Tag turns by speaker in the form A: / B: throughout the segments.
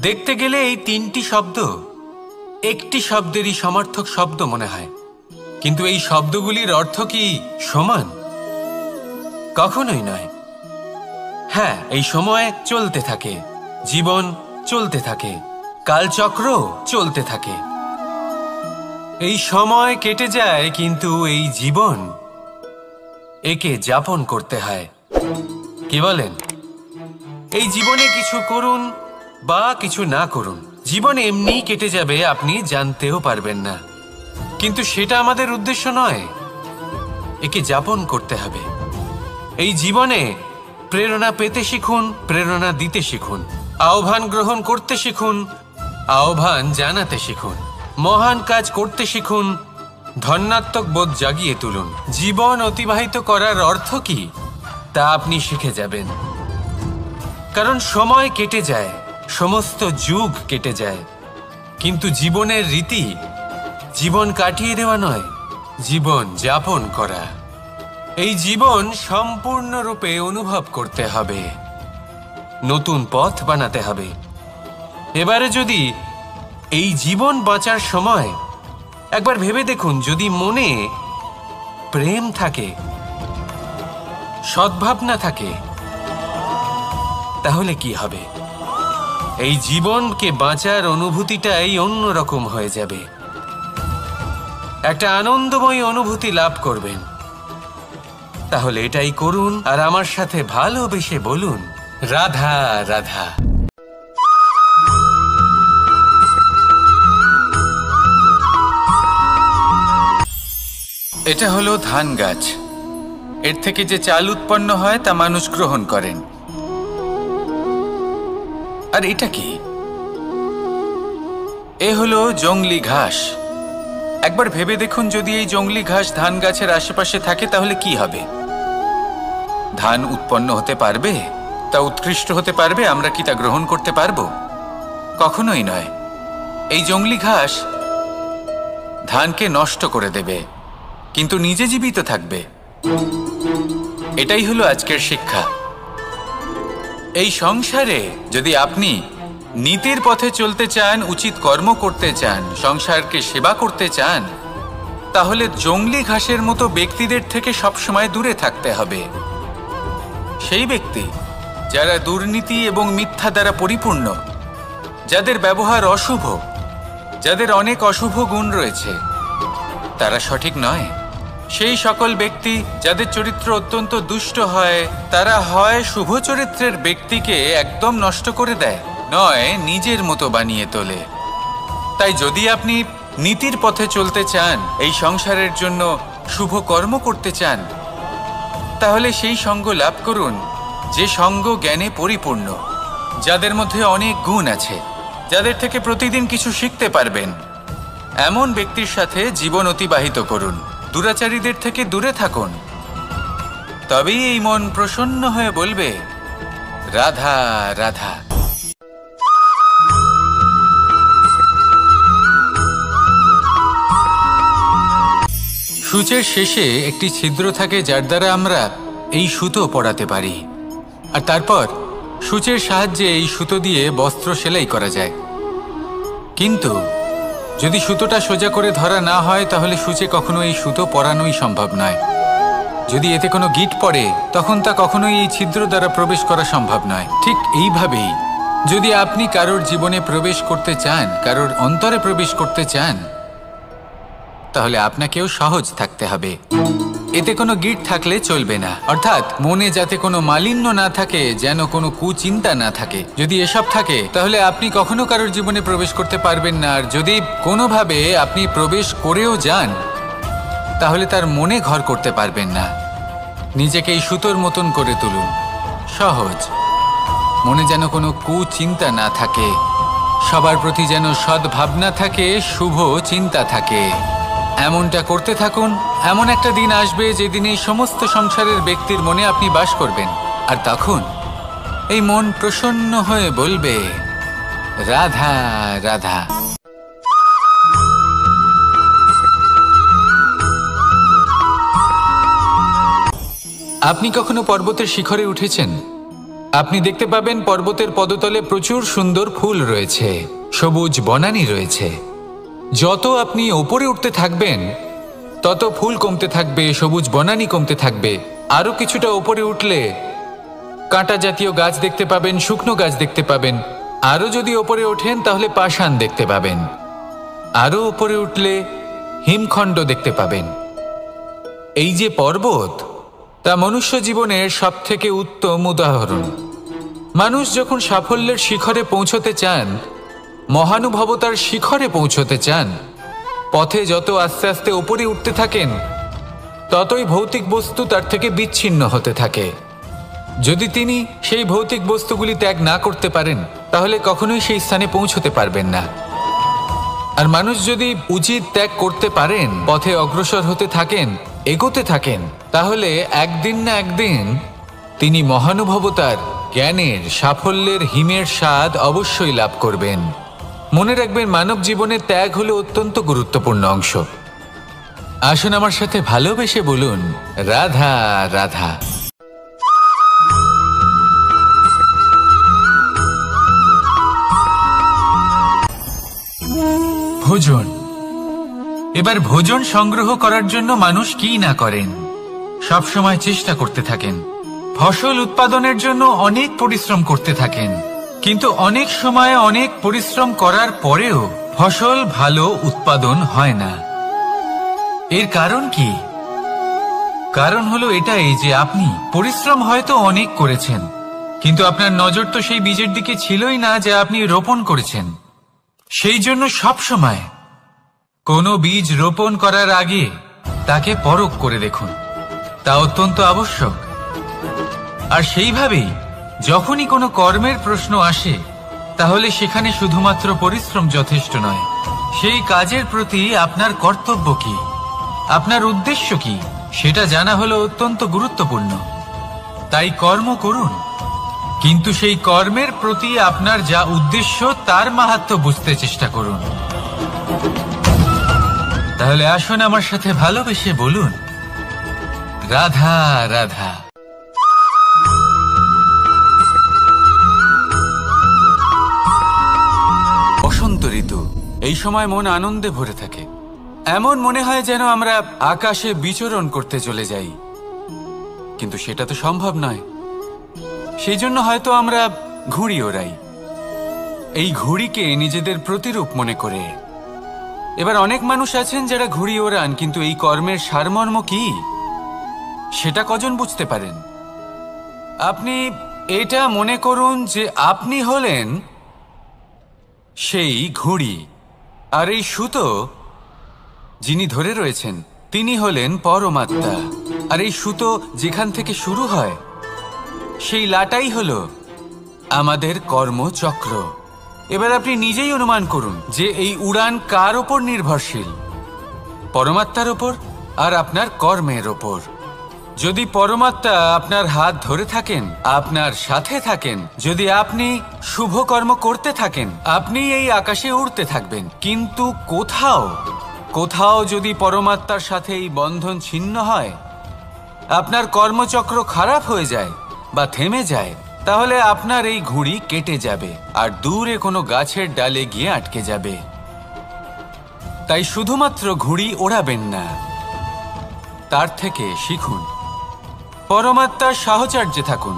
A: দেখতে গেলে এই তিনটি শব্দ একটি শব্দেরই সমার্থক শব্দ মনে হয়, কিন্তু এই শব্দগুলির অর্থ কি সমান? কখনোই নয়। হ্যাঁ, এই সময় চলতে থাকে, জীবন চলতে থাকে, কালচক্র চলতে থাকে। এই সময় কেটে যায়, কিন্তু এই জীবন একে যাপন করতে হয়। কি বলেন? এই জীবনে কিছু করুন বা কিছু না করুন, জীবন এমনি কেটে যাবে, আপনি জানতেও পারবেন না। কিন্তু সেটা আমাদের উদ্দেশ্য নয়, একে যাপন করতে হবে। এই জীবনে প্রেরণা পেতে শিখুন, প্রেরণা দিতে শিখুন, আহ্বান গ্রহণ করতে শিখুন, আহ্বান জানাতে শিখুন, মহান কাজ করতে শিখুন, ধন্যাত্মক বোধ জাগিয়ে তুলুন। জীবন অতিবাহিত করার অর্থ কি তা আপনি শিখে যাবেন। কারণ সময় কেটে যায়, সমস্ত যুগ কেটে যায়, কিন্তু জীবনের রীতি জীবন কাটিয়ে দেওয়া নয়, জীবন যাপন করা। এই জীবন সম্পূর্ণরূপে অনুভব করতে হবে, নতুন পথ বানাতে হবে। এবারে যদি এই জীবন বাঁচার সময় একবার ভেবে দেখুন, যদি মনে প্রেম থাকে, সদ্ভাবনা থাকে, তাহলে কি হবে? এই জীবনকে বাঁচার অনুভূতিটাই অন্যরকম হয়ে যাবে, একটা আনন্দময় অনুভূতি লাভ করবেন। তাহলে এটাই করুন আর আমার সাথে ভালোবেসে বলুন, রাধা রাধা।
B: এটা হলো ধান গাছ। এর থেকে যে চাল উৎপন্ন হয় তা মানুষ গ্রহণ করেন। আর এটা কি? এ হলো জংলি ঘাস। একবার ভেবে দেখুন, যদি এই জংলি ঘাস ধান গাছের আশেপাশে থাকে তাহলে কি হবে? ধান উৎপন্ন হতে পারবে? তা উৎকৃষ্ট হতে পারবে? আমরা কি তা গ্রহণ করতে পারবো? কখনোই নয়। এই জংলি ঘাস ধানকে নষ্ট করে দেবে, কিন্তু নিজে জীবিত থাকবে। এটাই হলো আজকের শিক্ষা। এই সংসারে যদি আপনি নীতির পথে চলতে চান, উচিত কর্ম করতে চান, সংসারকে সেবা করতে চান, তাহলে জংলি ঘাসের মতো ব্যক্তিদের থেকে সবসময় দূরে থাকতে হবে। সেই ব্যক্তি যারা দুর্নীতি এবং মিথ্যা দ্বারা পরিপূর্ণ, যাদের ব্যবহার অশুভ, যাদের অনেক অশুভ গুণ রয়েছে, তারা সঠিক নয়। সেই সকল ব্যক্তি যাদের চরিত্র অত্যন্ত দুষ্ট হয়, তারা হয় শুভ চরিত্রের ব্যক্তিকে একদম নষ্ট করে দেয়, নয় নিজের মতো বানিয়ে তোলে। তাই যদি আপনি নীতির পথে চলতে চান, এই সংসারের জন্য শুভ কর্ম করতে চান, তাহলে সেই সঙ্গ লাভ করুন যে সঙ্গ জ্ঞানে পরিপূর্ণ, যাদের মধ্যে অনেক গুণ আছে, যাদের থেকে প্রতিদিন কিছু শিখতে পারবেন। এমন ব্যক্তির সাথে জীবন অতিবাহিত করুন, দুরাচারীদের থেকে দূরে থাকুন। তবেই এই মন প্রসন্ন হয়ে বলবে, রাধা রাধা। সূচের শেষে একটি ছিদ্র থাকে, যার দ্বারা আমরা এই সুতো পরাতে পারি, আর তারপর সূচের সাহায্যে এই সুতো দিয়ে বস্ত্র সেলাই করা যায়। কিন্তু যদি সুতোটা সোজা করে ধরা না হয়, তাহলে সূচে কখনো এই সুতো পরানোই সম্ভব নয়। যদি এতে কোনো গিঁট পড়ে, তখন তা কখনোই এই ছিদ্র দ্বারা প্রবেশ করা সম্ভব নয়। ঠিক এইভাবেই যদি আপনি কারোর জীবনে প্রবেশ করতে চান, কারোর অন্তরে প্রবেশ করতে চান, তাহলে আপনাকেও সহজ থাকতে হবে। এতে কোনো গিঁট থাকলে চলবে না, অর্থাৎ মনে যাতে কোনো মালিন্য না থাকে, যেন কোনো কুচিন্তা না থাকে। যদি এসব থাকে, তাহলে আপনি কখনো কারোর জীবনে প্রবেশ করতে পারবেন না। আর যদি কোনোভাবে আপনি প্রবেশ করেও যান, তাহলে তার মনে ঘর করতে পারবেন না। নিজেকে এই সুতোর মতন করে তুলুন, সহজ। মনে যেন কোনো কুচিন্তা না থাকে, সবার প্রতি যেন সদ্ভাবনা থাকে, শুভ চিন্তা থাকে। এমনটা করতে থাকুন। এমন একটা দিন আসবে যেদিন এই সমস্ত সংসারের ব্যক্তির মনে আপনি বাস করবেন, আর তখন এই মন প্রসন্ন হয়ে বলবে, রাধা রাধা। আপনি কখনো পর্বতের শিখরে উঠেছেন? আপনি দেখতে পাবেন পর্বতের পদতলে প্রচুর সুন্দর ফুল রয়েছে, সবুজ বনানী রয়েছে। যত আপনি ওপরে উঠতে থাকবেন তত ফুল কমতে থাকবে, সবুজ বনানী কমতে থাকবে। আরও কিছুটা ওপরে উঠলে কাঁটা জাতীয় গাছ দেখতে পাবেন, শুকনো গাছ দেখতে পাবেন। আরও যদি ওপরে ওঠেন তাহলে পাষাণ দেখতে পাবেন। আরও ওপরে উঠলে হিমখণ্ড দেখতে পাবেন। এই যে পর্বত, তা মনুষ্য জীবনের সবথেকে উত্তম উদাহরণ। মানুষ যখন সাফল্যের শিখরে পৌঁছতে চান, মহানুভবতার শিখরে পৌঁছতে চান, পথে যত আস্তে আস্তে ওপরে উঠতে থাকেন ততই ভৌতিক বস্তু তার থেকে বিচ্ছিন্ন হতে থাকে। যদি তিনি সেই ভৌতিক বস্তুগুলি ত্যাগ না করতে পারেন তাহলে কখনোই সেই স্থানে পৌঁছতে পারবেন না। আর মানুষ যদি উচিত ত্যাগ করতে পারেন, পথে অগ্রসর হতে থাকেন, এগোতে থাকেন, তাহলে একদিন না একদিন তিনি মহানুভবতার, জ্ঞানের, সাফল্যের হিমের স্বাদ অবশ্যই লাভ করবেন। মনে রাখবেন, মানব জীবনে ত্যাগ হলো অত্যন্ত গুরুত্বপূর্ণ অংশ। আসুন আমার সাথে ভালোবেসে বলুন, রাধা রাধা। ভোজন। এবার ভোজন সংগ্রহ করার জন্য মানুষ কি না করেন, সব সময় চেষ্টা করতে থাকেন। ফসল উৎপাদনের জন্য অনেক পরিশ্রম করতে থাকেন, কিন্তু অনেক সময় অনেক পরিশ্রম করার পরেও ফসল ভালো উৎপাদন হয় না। এর কারণ কি? কারণ হলো এটাই যে আপনি পরিশ্রম হয়তো অনেক করেছেন, কিন্তু আপনার নজর তো সেই বীজের দিকে ছিলই না যা আপনি রোপণ করেছেন। সেই জন্য সব সময় কোনো বীজ রোপণ করার আগে তাকে পরখ করে দেখুন, তা অত্যন্ত আবশ্যক। আর সেইভাবেই যখনই কোনো কর্মের প্রশ্ন আসে, তাহলে সেখানে শুধুমাত্র পরিশ্রম যথেষ্ট নয়। সেই কাজের প্রতি আপনার কর্তব্য কি, আপনার উদ্দেশ্য কি, সেটা জানা হলো অত্যন্ত গুরুত্বপূর্ণ। তাই কর্ম করুন, কিন্তু সেই কর্মের প্রতি আপনার যা উদ্দেশ্য তার মাহাত্ম্য বুঝতে চেষ্টা করুন। তাহলে আসুন আমার সাথে ভালোবেসে বলুন, রাধা রাধা। বসন্ত ঋতু, এই সময় মন আনন্দে ভরে থাকে। এমন মনে হয় যেন আমরা আকাশে বিচরণ করতে চলে যাই, কিন্তু সেটা তো সম্ভব নয়। সেই জন্য হয়তো আমরা ঘুড়ি ওড়াই, এই ঘুড়িকে নিজেদের প্রতিরূপ মনে করে। এবার অনেক মানুষ আছেন যারা ঘুড়ি ওড়ান, কিন্তু এই কর্মের সারমর্ম কি সেটা কজন বুঝতে পারেন? আপনি এটা মনে করুন যে আপনি হলেন সেই ঘুড়ি, আর এই সুতো যিনি ধরে রয়েছেন তিনি হলেন পরমাত্মা। আর এই সুতো যেখান থেকে শুরু হয়, সেই লাটাই হলো আমাদের কর্মচক্র। এবার আপনি নিজেই অনুমান করুন যে এই উড়ান কার ওপর নির্ভরশীল, পরমাত্মার ওপর আর আপনার কর্মের ওপর। যদি পরমাত্মা আপনার হাত ধরে থাকেন, আপনার সাথে থাকেন, যদি আপনি শুভ কর্ম করতে থাকেন, আপনি এই আকাশে উড়তে থাকবেন। কিন্তু কোথাও কোথাও যদি পরমাত্মার সাথে এই বন্ধন ছিন্ন হয়, আপনার কর্মচক্র খারাপ হয়ে যায় বা থেমে যায়, তাহলে আপনার এই ঘুড়ি কেটে যাবে আর দূরে কোনো গাছের ডালে গিয়ে আটকে যাবে। তাই শুধুমাত্র ঘুড়ি ওড়াবেন না, তার থেকে শিখুন, পরমাত্মার সাহচর্যে থাকুন,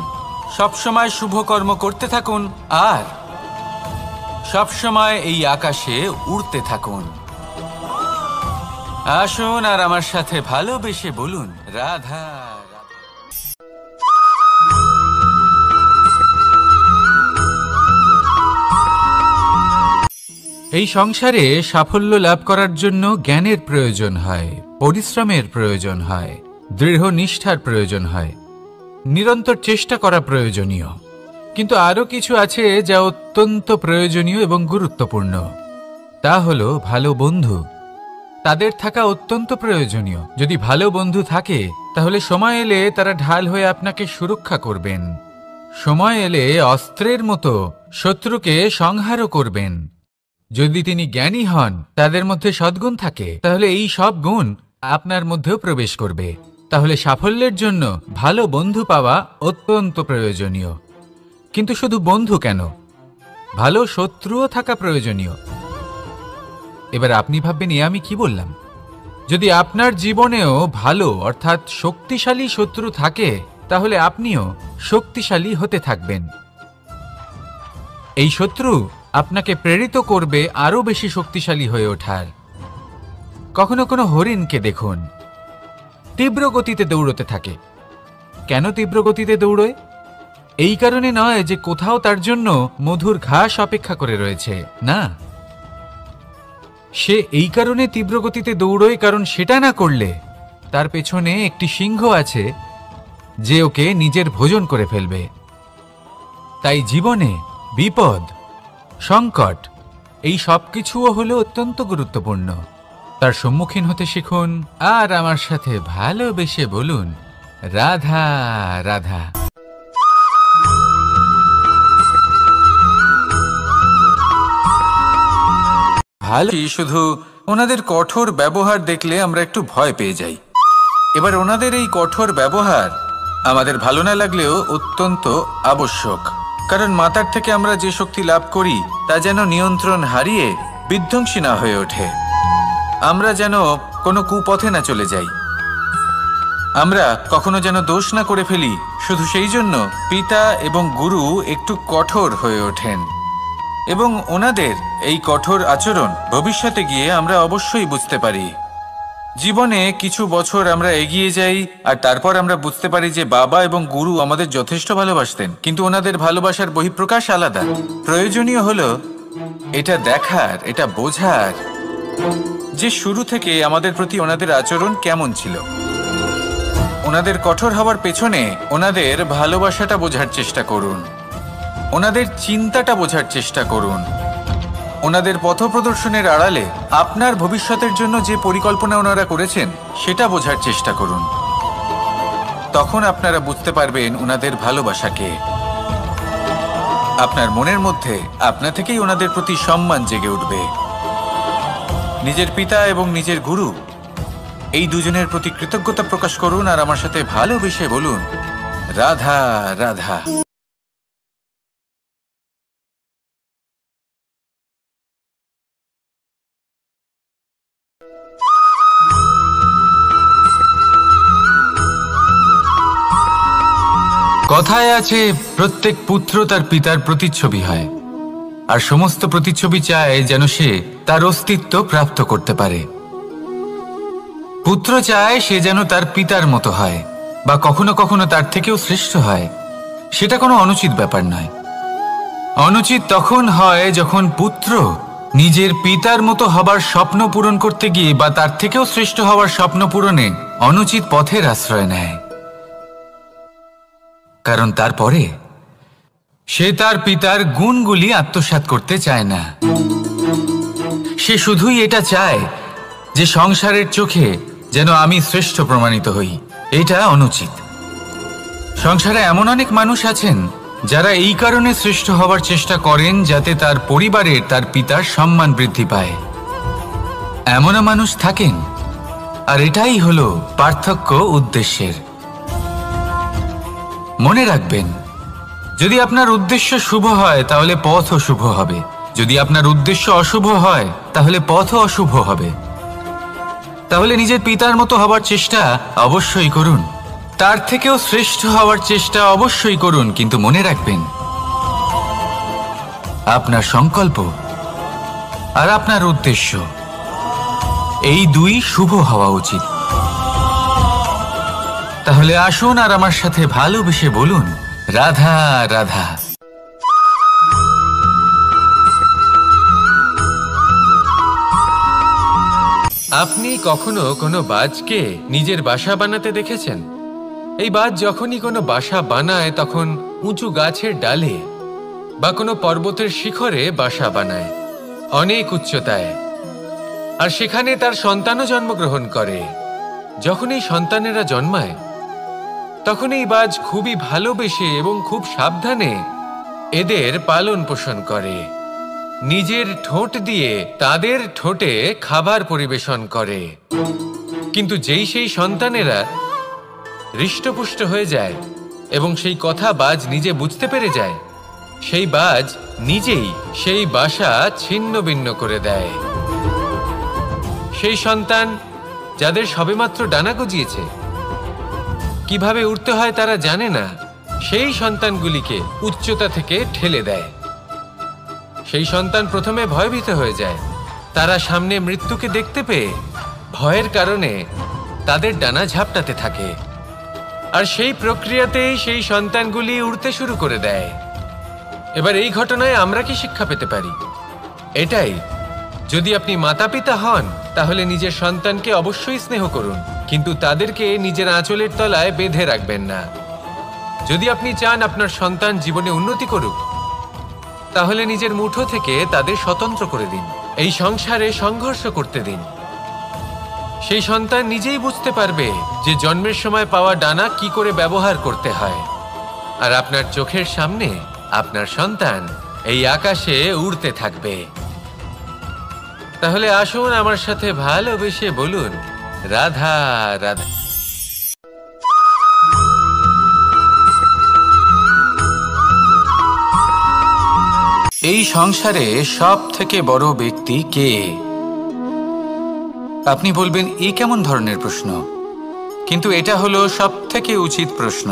B: সবসময় শুভ কর্ম করতে থাকুন আর সবসময় এই আকাশে উড়তে থাকুন। আসুন আর আমার সাথে ভালোবেসে বলুন, রাধা রাধা। এই সংসারে সাফল্য লাভ করার জন্য জ্ঞানের প্রয়োজন হয়, পরিশ্রমের প্রয়োজন হয়, দৃঢ় নিষ্ঠার প্রয়োজন হয়, নিরন্তর চেষ্টা করা প্রয়োজনীয়। কিন্তু আরও কিছু আছে যা অত্যন্ত প্রয়োজনীয় এবং গুরুত্বপূর্ণ। তা হলো ভালো বন্ধু। তাদের থাকা অত্যন্ত প্রয়োজনীয়। যদি ভালো বন্ধু থাকে তাহলে সময় এলে তারা ঢাল হয়ে আপনাকে সুরক্ষা করবেন। সময় এলে অস্ত্রের মতো শত্রুকে সংহারও করবেন। যদি তিনি জ্ঞানী হন, তাদের মধ্যে সদ্গুণ থাকে, তাহলে এই সব গুণ আপনার মধ্যেও প্রবেশ করবে। তাহলে সাফল্যের জন্য ভালো বন্ধু পাওয়া অত্যন্ত প্রয়োজনীয়। কিন্তু শুধু বন্ধু কেন, ভালো শত্রুও থাকা প্রয়োজনীয়। এবার আপনি ভাববেন এ আমি কি বললাম। যদি আপনার জীবনেও ভালো অর্থাৎ শক্তিশালী শত্রু থাকে, তাহলে আপনিও শক্তিশালী হতে থাকবেন। এই শত্রু আপনাকে প্রেরিত করবে আরো বেশি শক্তিশালী হয়ে ওঠার। কখনো কোনো হরিণকে দেখুন, তীব্র গতিতে দৌড়তে থাকে। কেন তীব্র গতিতে দৌড়য়? এই কারণে নয় যে কোথাও তার জন্য মধুর ঘাস অপেক্ষা করে রয়েছে, না। সে এই কারণে তীব্র গতিতে দৌড়য় কারণ সেটা না করলে তার পেছনে একটি সিংহ আছে যে ওকে নিজের ভোজন করে ফেলবে। তাই জীবনে বিপদ, সংকট এই সব কিছুও হলো অত্যন্ত গুরুত্বপূর্ণ। তার সম্মুখীন হতে শিখুন আর আমার সাথে ভালোবেসে বলুন, রাধা রাধা।
A: ভালো, শুধু ওনাদের কঠোর ব্যবহার দেখলে আমরা একটু ভয় পেয়ে যাই। এবার ওনাদের এই কঠোর ব্যবহার আমাদের ভালো না লাগলেও অত্যন্ত আবশ্যক, কারণ মাতার থেকে আমরা যে শক্তি লাভ করি তা যেন নিয়ন্ত্রণ হারিয়ে বিধ্বংসী না হয়ে ওঠে। আমরা যেন কোনো কুপথে না চলে যাই, আমরা কখনো যেন দোষ না করে ফেলি। শুধু সেই জন্য পিতা এবং গুরু একটু কঠোর হয়ে ওঠেন, এবং ওনাদের এই কঠোর আচরণ ভবিষ্যতে গিয়ে আমরা অবশ্যই বুঝতে পারি। জীবনে কিছু বছর আমরা এগিয়ে যাই আর তারপর আমরা বুঝতে পারি যে বাবা এবং গুরু আমাদের যথেষ্ট ভালোবাসতেন, কিন্তু ওনাদের ভালোবাসার বহিঃপ্রকাশ আলাদা। প্রয়োজনীয় হলো এটা দেখার, এটা বোঝার যে শুরু থেকে আমাদের প্রতি ওনাদের আচরণ কেমন ছিল। ওনাদের কঠোর হওয়ার পেছনে ওনাদের ভালোবাসাটা বোঝার চেষ্টা করুন, ওনাদের চিন্তাটা বোঝার চেষ্টা করুন, ওনাদের পথপ্রদর্শনের আড়ালে আপনার ভবিষ্যতের জন্য যে পরিকল্পনা ওনারা করেছেন সেটা বোঝার চেষ্টা করুন। তখন আপনারা বুঝতে পারবেন ওনাদের ভালোবাসাকে। আপনার মনের মধ্যে আপনা থেকেই ওনাদের প্রতি সম্মান জেগে উঠবে। নিজের পিতা এবং নিজের গুরু এই দুজনের প্রতি কৃতজ্ঞতা প্রকাশ করুন আর আমার সাথে ভালোবেসে বলুন, রাধা রাধা।
B: কথায় আছে, প্রত্যেক পুত্র তার পিতার প্রতিচ্ছবি হয়, আর সমস্ত প্রতিচ্ছবি চায় যেন সে তার অস্তিত্ব প্রাপ্ত করতে পারে। পুত্র চায় সে যেন তার পিতার মতো হয়, বা কখনো কখনো তার থেকেও শ্রেষ্ঠ হয়। সেটা কোনো অনুচিত ব্যাপার নয়। অনুচিত তখন হয় যখন পুত্র নিজের পিতার মতো হবার স্বপ্ন পূরণ করতে গিয়ে বা তার থেকেও শ্রেষ্ঠ হওয়ার স্বপ্ন পূরণে অনুচিত পথের আশ্রয় নেয়। কারণ তারপরে সে তার পিতার গুণগুলি আত্মসাৎ করতে চায় না। সে শুধুই এটা চায় যে সংসারের চোখে যেন আমি শ্রেষ্ঠ প্রমাণিত হই। এটা অনুচিত। সংসারে এমন অনেক মানুষ আছেন যারা এই কারণে শ্রেষ্ঠ হবার চেষ্টা করেন যাতে তার পরিবারের তার পিতার সম্মান বৃদ্ধি পায়। এমনও মানুষ থাকেন, আর এটাই হলো পার্থক্য উদ্দেশ্যের। মনে রাখবেন, যদি আপনার উদ্দেশ্য শুভ হয় তাহলে পথও শুভ হবে, যদি আপনার উদ্দেশ্য অশুভ হয় তাহলে পথও অশুভ হবে। তাহলে নিজের পিতার মতো হবার চেষ্টা অবশ্যই করুন, তার থেকেও শ্রেষ্ঠ হওয়ার চেষ্টা অবশ্যই করুন, কিন্তু মনে রাখবেন আপনার সংকল্প আর আপনার উদ্দেশ্য এই দুই শুভ হওয়া উচিত। তাহলে আসুন আর আমার সাথে ভালোবেসে বলুন, রাধা রাধা।
A: আপনি কখনো কোনো বাজকে নিজের বাসা বানাতে দেখেছেন? এই বাজ যখনই কোনো বাসা বানায় তখন উঁচু গাছের ডালে বা কোনো পর্বতের শিখরে বাসা বানায়, অনেক উচ্চতায়, আর সেখানে তার সন্তানও জন্মগ্রহণ করে। যখন এই সন্তানেরা জন্মায় তখন এই বাজ খুবই ভালোবেসে এবং খুব সাবধানে এদের পালন পোষণ করে। নিজের ঠোঁট দিয়ে তাদের ঠোঁটে খাবার পরিবেশন করে। কিন্তু যেই সেই সন্তানেরা হৃষ্টপুষ্ট হয়ে যায় এবং সেই কথা বাজ নিজে বুঝতে পেরে যায়, সেই বাজ নিজেই সেই বাসা ছিন্ন ভিন্ন করে দেয়। সেই সন্তান যাদের সবেমাত্র ডানা গজিয়েছে, কিভাবে উড়তে হয় তারা জানে না, সেই সন্তানগুলিকে উচ্চতা থেকে ঠেলে দেয়। সেই সন্তান প্রথমে ভয়ভীত হয়ে যায়। তারা সামনে মৃত্যুকে দেখতে পেয়ে ভয়ের কারণে তাদের ডানা ঝাপটাতে থাকে, আর সেই প্রক্রিয়াতেই সেই সন্তানগুলি উড়তে শুরু করে দেয়। এবার এই ঘটনায় আমরা কি শিক্ষা পেতে পারি? এটাই, যদি আপনি মাতা পিতা হন তাহলে নিজের সন্তানকে অবশ্যই স্নেহ করুন, কিন্তু তাদেরকে নিজের আঁচলের তলায় বেঁধে রাখবেন না। যদি আপনি চান আপনার সন্তান জীবনে উন্নতি করুক, তাহলে নিজের মুঠো থেকে তাদের স্বতন্ত্র করে দিন। এই সংসারে সংঘর্ষ করতে দিন। সেই সন্তান নিজেই বুঝতে পারবে যে জন্মের সময় পাওয়া ডানা কি করে ব্যবহার করতে হয়। আর আপনার চোখের সামনে আপনার সন্তান এই আকাশে উড়তে থাকবে। তাহলে আসুন আমার সাথে ভালোবেসে বলুন, রাধা রাধা।
B: এই সংসারে সব থেকে বড় ব্যক্তি কে? আপনি বলবেন, এই কেমন ধরনের প্রশ্ন? কিন্তু এটা হলো সব থেকে উচিত প্রশ্ন।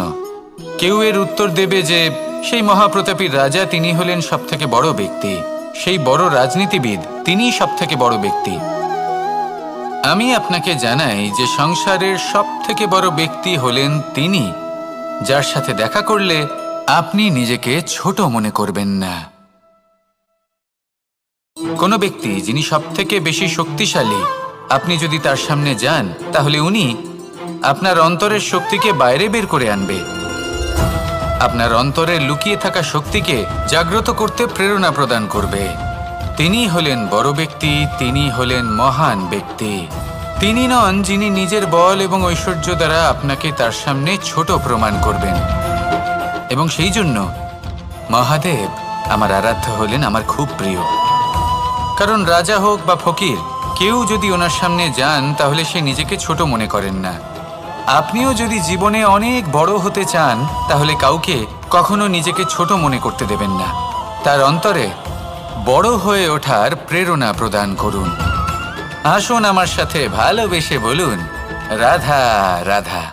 B: কেউ এর উত্তর দেবে যে সেই মহাপ্রতাপী রাজা, তিনি হলেন সব থেকে বড় ব্যক্তি, সেই বড় রাজনীতিবিদ, তিনিই সব থেকে বড় ব্যক্তি। আমি আপনাকে জানাই যে সংসারের সব থেকে বড় ব্যক্তি হলেন তিনি, যার সাথে দেখা করলে আপনি নিজেকে ছোট মনে করবেন না। কোনো ব্যক্তি যিনি সব থেকে বেশি শক্তিশালী, আপনি যদি তার সামনে যান তাহলে উনি আপনার অন্তরের শক্তিকে বাইরে বের করে আনবে, আপনার অন্তরে লুকিয়ে থাকা শক্তিকে জাগ্রত করতে প্রেরণা প্রদান করবে। তিনি হলেন বড় ব্যক্তি, তিনি হলেন মহান ব্যক্তি। তিনি নন যিনি নিজের বল এবং ঐশ্বর্য দ্বারা আপনাকে তার সামনে ছোট প্রমাণ করবেন। এবং সেই জন্য মহাদেব আমার আরাধ্য হলেন আমার খুব প্রিয়। কারণ রাজা হোক বা ফকির, কেউ যদি ওনার সামনে যান তাহলে সে নিজেকে ছোট মনে করেন না। আপনিও যদি জীবনে অনেক বড় হতে চান তাহলে কাউকে কখনো নিজেকে ছোট মনে করতে দেবেন না। তার অন্তরে বড় হয়ে ওঠার প্রেরণা প্রদান করুন। আসুন আমার সাথে ভালোবেসে বলুন, রাধা রাধা।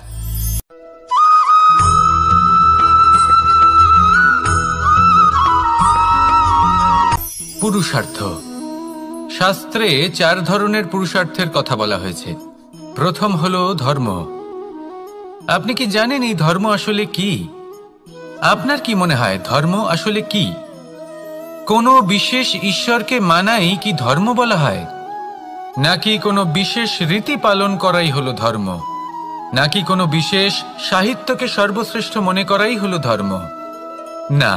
A: পুরুষার্থ। শাস্ত্রে 4 ধরনের পুরুষার্থের কথা বলা হয়েছে। প্রথম হলো ধর্ম। আপনি কি জানেন এই ধর্ম আসলে কি? আপনার কি মনে হয় ধর্ম আসলে কি? কোনো বিশেষ ঈশ্বরকে মানাই কি ধর্ম বলা হয়? নাকি কোনো বিশেষ রীতি পালন করাই হলো ধর্ম? নাকি কোনো বিশেষ সাহিত্যকে সর্বশ্রেষ্ঠ মনে করাই হলো ধর্ম? না,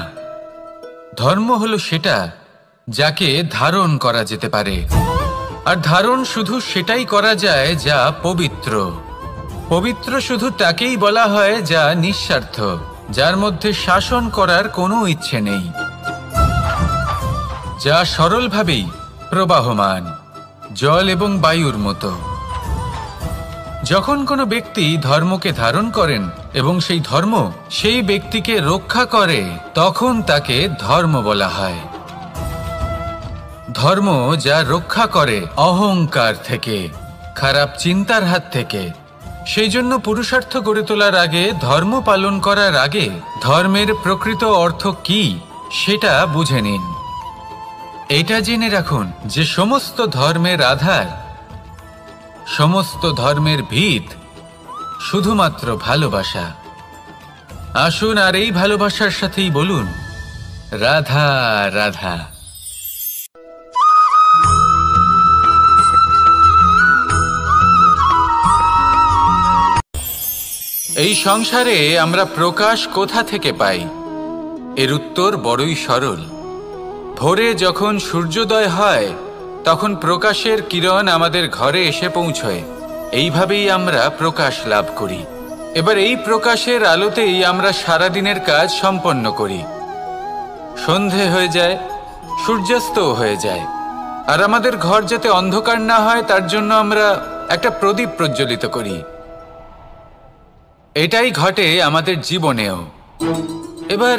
A: ধর্ম হলো সেটা যাকে ধারণ করা যেতে পারে। আর ধারণ শুধু সেটাই করা যায় যা পবিত্র। পবিত্র শুধু তাকেই বলা হয় যা নিঃস্বার্থ, যার মধ্যে শাসন করার কোনো ইচ্ছে নেই, যা সরলভাবেই প্রবাহমান, জল এবং বায়ুর মতো। যখন কোনো ব্যক্তি ধর্মকে ধারণ করেন এবং সেই ধর্ম সেই ব্যক্তিকে রক্ষা করে, তখন তাকে ধর্ম বলা হয়। ধর্ম যা রক্ষা করে অহংকার থেকে, খারাপ চিন্তার হাত থেকে। সেই জন্য পুরুষার্থ গড়ে তোলার আগে, ধর্ম পালন করার আগে ধর্মের প্রকৃত অর্থ কি সেটা বুঝে নিন। এটা জেনে রাখুন যে সমস্ত ধর্মের আধার, সমস্ত ধর্মের ভিত শুধুমাত্র ভালোবাসা। আসুন আর এই ভালোবাসার সাথেই বলুন, রাধা রাধা।
B: এই সংসারে আমরা প্রকাশ কোথা থেকে পাই? এর উত্তর বড়ই সরল। ভোরে যখন সূর্যোদয় হয় তখন প্রকাশের কিরণ আমাদের ঘরে এসে পৌঁছয়। এইভাবেই আমরা প্রকাশ লাভ করি। এবার এই প্রকাশের আলোতেই আমরা সারাদিনের কাজ সম্পন্ন করি। সন্ধে হয়ে যায়, সূর্যাস্তও হয়ে যায়। আর আমাদের ঘর যাতে অন্ধকার না হয় তার জন্য আমরা একটা প্রদীপ প্রজ্বলিত করি। এটাই ঘটে আমাদের জীবনেও। এবার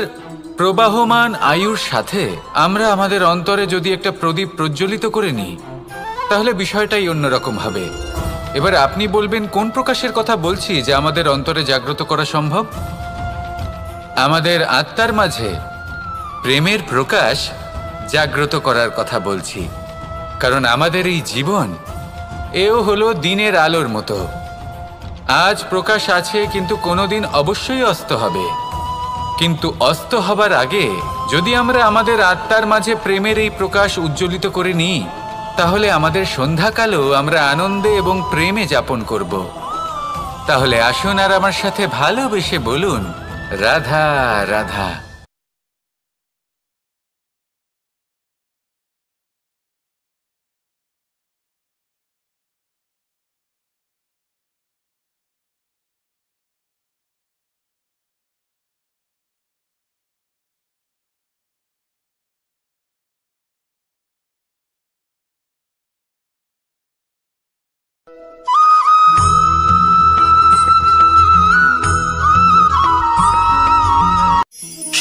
B: প্রবাহমান আয়ুর সাথে আমরা আমাদের অন্তরে যদি একটা প্রদীপ প্রজ্বলিত করে নিই, তাহলে বিষয়টাই অন্যরকম হবে। এবার আপনি বলবেন কোন প্রকাশের কথা বলছি যা আমাদের অন্তরে জাগ্রত করা সম্ভব? আমাদের আত্মার মাঝে প্রেমের প্রকাশ জাগ্রত করার কথা বলছি। কারণ আমাদের এই জীবন এও হলো দিনের আলোর মতো। আজ প্রকাশ আছে, কিন্তু কোনোদিন অবশ্যই অস্ত হবে। কিন্তু অস্ত হবার আগে যদি আমরা আমাদের আত্মার মাঝে প্রেমের এই প্রকাশ উজ্জ্বলিত করে নিই, তাহলে আমাদের সন্ধ্যাকালও আমরা আনন্দে এবং প্রেমে যাপন করব। তাহলে আসুন আর আমার সাথে ভালোবেসে বলুন, রাধা রাধা।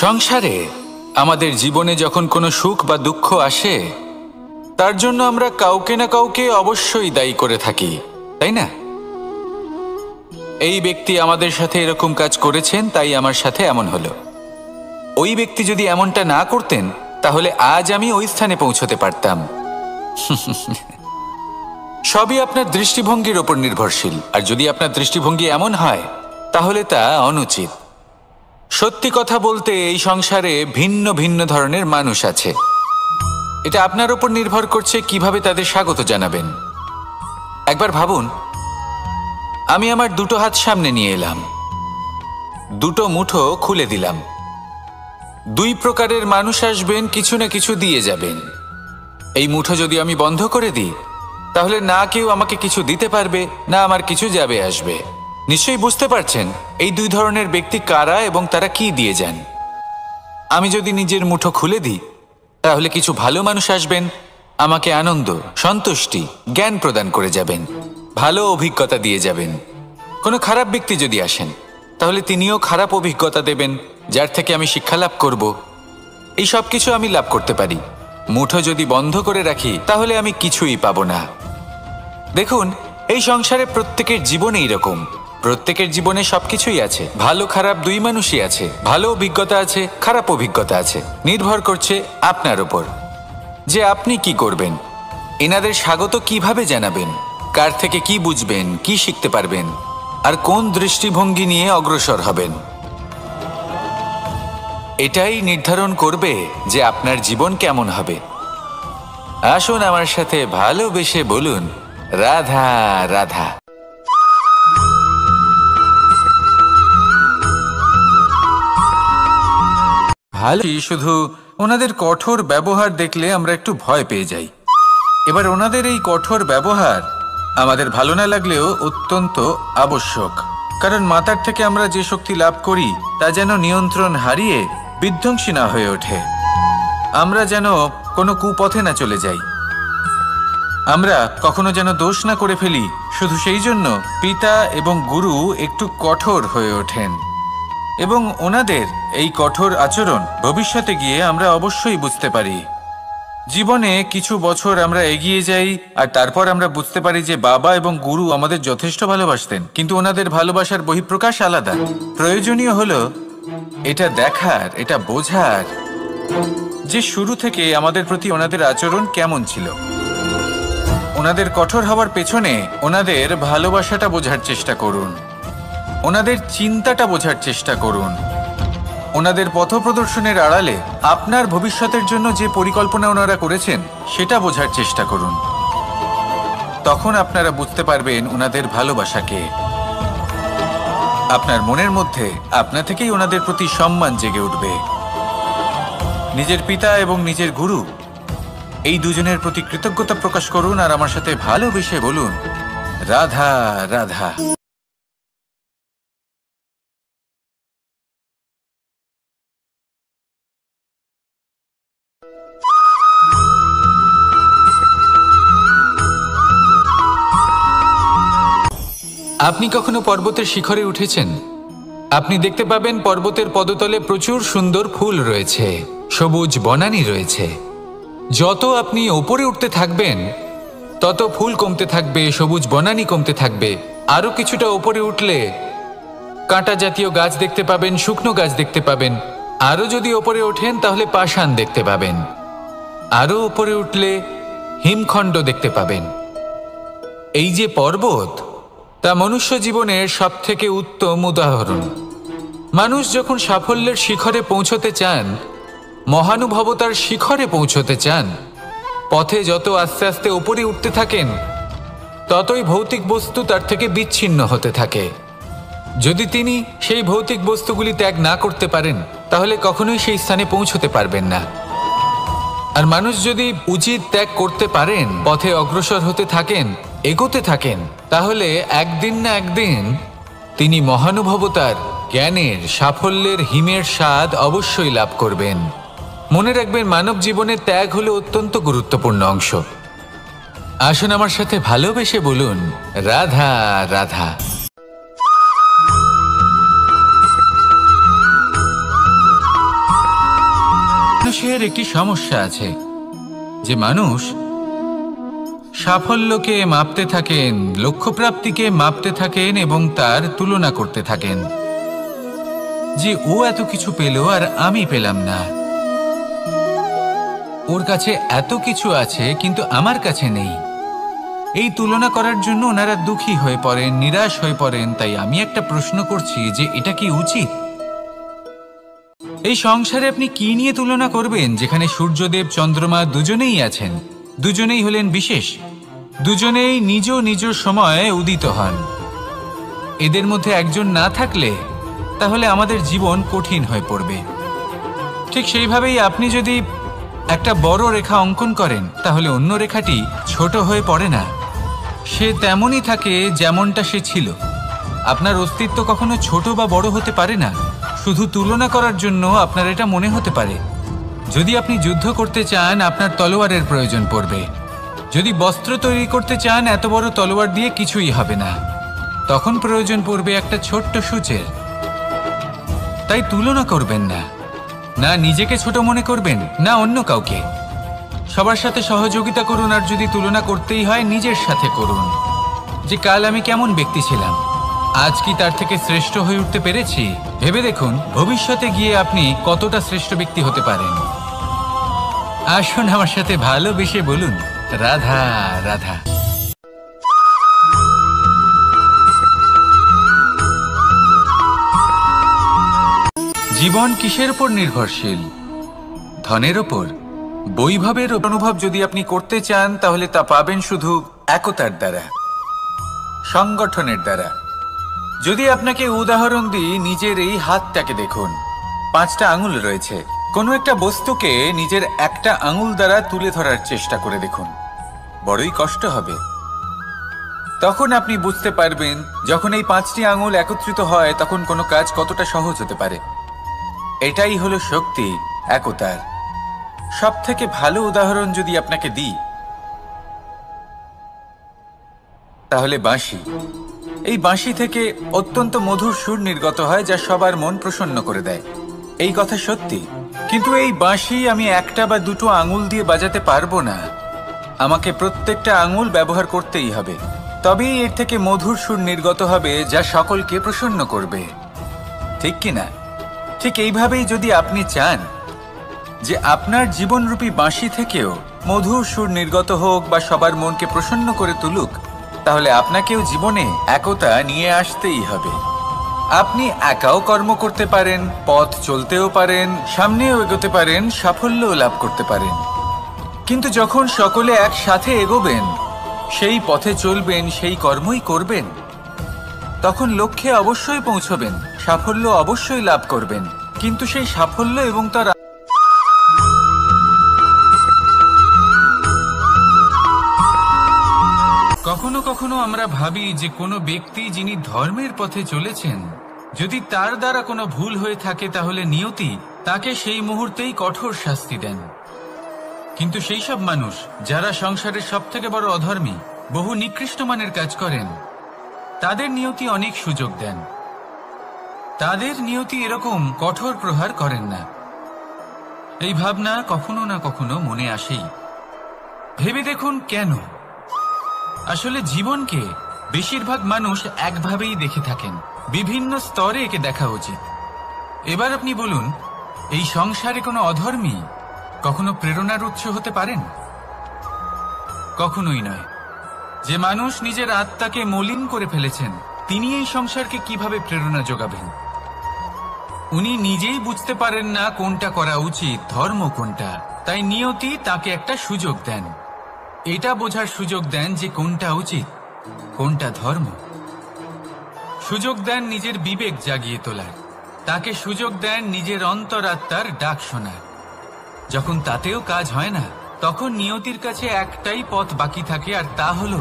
B: সংসারে আমাদের জীবনে যখন কোনো সুখ বা দুঃখ আসে, তার জন্য আমরা কাউকে না কাউকে অবশ্যই দায়ী করে থাকি, তাই না? এই ব্যক্তি আমাদের সাথে এরকম কাজ করেছেন, তাই আমার সাথে এমন হলো। ওই ব্যক্তি যদি এমনটা না করতেন, তাহলে আজ আমি ওই স্থানে পৌঁছতে পারতাম। সবই আপনার দৃষ্টিভঙ্গির ওপর নির্ভরশীল। আর যদি আপনার দৃষ্টিভঙ্গি এমন হয়, তাহলে তা অনুচিত। সত্যি কথা বলতে এই সংসারে ভিন্ন ভিন্ন ধরনের মানুষ আছে। এটা আপনার উপর নির্ভর করছে কিভাবে তাদের স্বাগত জানাবেন। একবার ভাবুন, আমি আমার দুটো হাত সামনে নিয়ে এলাম, দুটো মুঠো খুলে দিলাম। দুই প্রকারের মানুষ আসবেন, কিছু না কিছু দিয়ে যাবেন। এই মুঠো যদি আমি বন্ধ করে দিই, তাহলে না কেউ আমাকে কিছু দিতে পারবে, না আমার কিছু যাবে আসবে। নিশ্চয়ই বুঝতে পারছেন এই দুই ধরনের ব্যক্তি কারা এবং তারা কি দিয়ে যান। আমি যদি নিজের মুঠো খুলে দিই, তাহলে কিছু ভালো মানুষ আসবেন, আমাকে আনন্দ, সন্তুষ্টি, জ্ঞান প্রদান করে যাবেন, ভালো অভিজ্ঞতা দিয়ে যাবেন। কোনো খারাপ ব্যক্তি যদি আসেন, তাহলে তিনিও খারাপ অভিজ্ঞতা দেবেন, যার থেকে আমি শিক্ষা লাভ করব। এই সব কিছু আমি লাভ করতে পারি। মুঠো যদি বন্ধ করে রাখি, তাহলে আমি কিছুই পাবো না। দেখুন, এই সংসারে প্রত্যেকের জীবনে এইরকম। প্রত্যেকের জীবনে সবকিছুই আছে, ভালো খারাপ দুই মানুষই আছে। ভালো অভিজ্ঞতা আছে, খারাপ অভিজ্ঞতা আছে। নির্ভর করছে আপনার উপর যে আপনি কি করবেন। এনাদের স্বাগত কিভাবে জানাবেন, কার থেকে কি বুঝবেন, কি শিখতে পারবেন, আর কোন দৃষ্টিভঙ্গি নিয়ে অগ্রসর হবেন। এটাই নির্ধারণ করবে যে আপনার জীবন কেমন হবে। আসুন আমার সাথে ভালোবেসে বলুন, রাধা রাধা। ভালো, শুধু ওনাদের কঠোর ব্যবহার দেখলে আমরা একটু ভয় পেয়ে যাই। এবার ওনাদের এই কঠোর ব্যবহার আমাদের ভালো না লাগলেও অত্যন্ত আবশ্যক। কারণ মাতার থেকে আমরা যে শক্তি লাভ করি, তা যেন নিয়ন্ত্রণ হারিয়ে বিধ্বংসী না হয়ে ওঠে। আমরা যেন কোনো কুপথে না চলে যাই। আমরা কখনো যেন দোষ না করে ফেলি। শুধু সেই জন্য পিতা এবং গুরু একটু কঠোর হয়ে ওঠেন, এবং ওনাদের এই কঠোর আচরণ ভবিষ্যতে গিয়ে আমরা অবশ্যই বুঝতে পারি। জীবনে কিছু বছর আমরা এগিয়ে যাই, আর তারপর আমরা বুঝতে পারি যে বাবা এবং গুরু আমাদের যথেষ্ট ভালোবাসতেন, কিন্তু ওনাদের ভালোবাসার বহিঃপ্রকাশ আলাদা। প্রয়োজনীয় হলো এটা দেখার, এটা বোঝার যে শুরু থেকে আমাদের প্রতি ওনাদের আচরণ কেমন ছিল। ওনাদের কঠোর হওয়ার পেছনে ওনাদের ভালোবাসাটা বোঝার চেষ্টা করুন, ওনাদের চিন্তাটা বোঝার চেষ্টা করুন, ওনাদের পথপ্রদর্শনের আড়ালে আপনার ভবিষ্যতের জন্য যে পরিকল্পনা ওনারা করেছেন সেটা বোঝার চেষ্টা করুন। তখন আপনারা বুঝতে পারবেন ওনাদের ভালোবাসাকে। আপনার মনের মধ্যে আপনা থেকেই ওনাদের প্রতি সম্মান জেগে উঠবে। নিজের পিতা এবং নিজের গুরু, এই দুজনের প্রতি কৃতজ্ঞতা প্রকাশ করুন আর আমার সাথে ভালোবেসে বলুন, রাধা রাধা। আপনি কখনো পর্বতের শিখরে উঠেছেন? আপনি দেখতে পাবেন পর্বতের পদতলে প্রচুর সুন্দর ফুল রয়েছে, সবুজ বনানী রয়েছে। যত আপনি ওপরে উঠতে থাকবেন তত ফুল কমতে থাকবে, সবুজ বনানী কমতে থাকবে। আরও কিছুটা ওপরে উঠলে কাঁটা জাতীয় গাছ দেখতে পাবেন, শুকনো গাছ দেখতে পাবেন। আরও যদি ওপরে ওঠেন তাহলে পাষাণ দেখতে পাবেন। আরও ওপরে উঠলে হিমখণ্ড দেখতে পাবেন। এই যে পর্বত, তা মনুষ্য জীবনের সবথেকে উত্তম উদাহরণ। মানুষ যখন সাফল্যের শিখরে পৌঁছতে চান, মহানুভবতার শিখরে পৌঁছতে চান, পথে যত আস্তে আস্তে উপরে উঠতে থাকেন ততই ভৌতিক বস্তু তার থেকে বিচ্ছিন্ন হতে থাকে। যদি তিনি সেই ভৌতিক বস্তুগুলি ত্যাগ না করতে পারেন তাহলে কখনোই সেই স্থানে পৌঁছতে পারবেন না। আর মানুষ যদি উচিত ত্যাগ করতে পারেন, পথে অগ্রসর হতে থাকেন, এগোতে থাকেন, তাহলে একদিন না একদিন তিনি মহানুভবতার, জ্ঞানের, সাফল্যের হিমের স্বাদ অবশ্যই লাভ করবেন। মনে রাখবেন, মানব জীবনে ত্যাগ হলো অত্যন্ত গুরুত্বপূর্ণ অংশ। আসুন আমার সাথে ভালোবেসে বলুন, রাধা রাধা। মানুষের একটি সমস্যা আছে যে মানুষ সাফল্যকে মাপতে থাকেন, লক্ষ্যপ্রাপ্তিকে মাপতে থাকেন এবং তার তুলনা করতে থাকেন যে ও এত কিছু পেল আর আমি পেলাম না, ওর কাছে এত কিছু আছে কিন্তু আমার কাছে নেই। এই তুলনা করার জন্য ওনারা দুঃখী হয়ে পড়েন, নিরাশ হয়ে পড়েন। তাই আমি একটা প্রশ্ন করছি যে এটা কি উচিত? এই সংসারে আপনি কি নিয়ে তুলনা করবেন, যেখানে সূর্যদেব, চন্দ্রমা দুজনেই আছেন, দুজনেই হলেন বিশেষ, দুজনেই নিজ নিজ সময়ে উদিত হন। এদের মধ্যে একজন না থাকলে তাহলে আমাদের জীবন কঠিন হয়ে পড়বে। ঠিক সেইভাবেই আপনি যদি একটা বড় রেখা অঙ্কন করেন তাহলে অন্য রেখাটি ছোট হয়ে পড়ে না, সে তেমনই থাকে যেমনটা সে ছিল। আপনার অস্তিত্ব কখনো ছোট বা বড় হতে পারে না। শুধু তুলনা করার জন্য আপনার এটা মনে হতে পারে। যদি আপনি যুদ্ধ করতে চান, আপনার তলোয়ারের প্রয়োজন পড়বে। যদি বস্ত্র তৈরি করতে চান, এত বড় তলোয়ার দিয়ে কিছুই হবে না, তখন প্রয়োজন পড়বে একটা ছোট্ট সূচের। তাই তুলনা করবেন না, না নিজেকে ছোট মনে করবেন, না অন্য কাউকে। সবার সাথে সহযোগিতা করুন, আর যদি তুলনা করতেই হয় নিজের সাথে করুন, যে কাল আমি কেমন ব্যক্তি ছিলাম, আজ কি তার থেকে শ্রেষ্ঠ হয়ে উঠতে পেরেছি। ভেবে দেখুন ভবিষ্যতে গিয়ে আপনি কতটা শ্রেষ্ঠ ব্যক্তি হতে পারেন। আসুন আমার সাথে ভালোবেসে বলুন, রাধা রাধা। জীবন কিসের উপর নির্ভরশীল? ধনের ওপর, বৈভবের অনুভব যদি আপনি করতে চান তাহলে তা পাবেন শুধু একতার দ্বারা, সংগঠনের দ্বারা। যদি আপনাকে উদাহরণ দিই, নিজের এই হাতটাকে দেখুন, 5টা আঙুল রয়েছে। কোনো একটা বস্তুকে নিজের একটা আঙুল দ্বারা তুলে ধরার চেষ্টা করে দেখুন, বড়ই কষ্ট হবে। তখন আপনি বুঝতে পারবেন যখন এই 5টি আঙুল একত্রিত হয় তখন কোনো কাজ কতটা সহজ হতে পারে। এটাই হলো শক্তি, একতার। সব থেকে ভালো উদাহরণ যদি আপনাকে দিই তাহলে বাঁশি। এই বাঁশি থেকে অত্যন্ত মধুর সুর নির্গত হয় যা সবার মন প্রসন্ন করে দেয়। এই কথা সত্যি, কিন্তু এই বাঁশি আমি একটা বা দুটো আঙুল দিয়ে বাজাতে পারবো না। আমাকে প্রত্যেকটা আঙুল ব্যবহার করতেই হবে, তবেই এর থেকে মধুর সুর নির্গত হবে যা সকলকে প্রসন্ন করবে, ঠিক কিনা? ঠিক এইভাবেই যদি আপনি চান যে আপনার জীবনরূপী বাঁশি থেকেও মধুর সুর নির্গত হোক বা সবার মনকে প্রসন্ন করে তুলুক, তাহলে আপনাকেও জীবনে একতা নিয়ে আসতেই হবে। আপনি একাও কর্ম করতে পারেন, পথ চলতেও পারেন, সামনেও এগোতে পারেন, সাফল্যও লাভ করতে পারেন। কিন্তু যখন সকলে একসাথে এগোবেন, সেই পথে চলবেন, সেই কর্মই করবেন, তখন লক্ষ্যে অবশ্যই পৌঁছবেন, সাফল্য অবশ্যই লাভ করবেন। কিন্তু সেই সাফল্য এবং তার কখনো কখনো আমরা ভাবি যে কোনো ব্যক্তি যিনি ধর্মের পথে চলেছেন, যদি তার দ্বারা কোনো ভুল হয়ে থাকে তাহলে নিয়তি তাকে সেই মুহূর্তেই কঠোর শাস্তি দেন। কিন্তু সেই সব মানুষ যারা সংসারের সবথেকে বড় অধর্মী, বহু নিকৃষ্ট মানের কাজ করেন, তাদের নিয়তি অনেক সুযোগ দেন। তাদের নিয়তি এরকম কঠোর প্রহার করেন না। এই ভাবনা কখনো না কখনো মনে আসেই। ভেবে দেখুন কেন? আসলে জীবনকে বেশিরভাগ মানুষ একভাবেই দেখে থাকেন, বিভিন্ন স্তরে একে দেখা উচিত। এবার আপনি বলুন, এই সংসারে কোনো অধর্মী কখনো প্রেরণার উৎস হতে পারেন? কখনোই নয়। যে মানুষ নিজের আত্মাকে মলিন করে ফেলেছেন, তিনি এই সংসারকে কিভাবে প্রেরণা যোগাবেন? উনি নিজেই বুঝতে পারেন না কোনটা করা উচিত, ধর্ম কোনটা। তাই নিয়তি তাকে একটা সুযোগ দেন, এটা বোঝার সুযোগ দেন যে কোনটা উচিত, কোনটা ধর্ম। সুযোগ দেন নিজের বিবেক জাগিয়ে তোলার, তাকে সুযোগ দেন নিজের অন্তরাত্মার ডাক শোনার। যখন তাতেও কাজ হয় না, তখন নিয়তির কাছে একটাই পথ বাকি থাকে, আর তা হল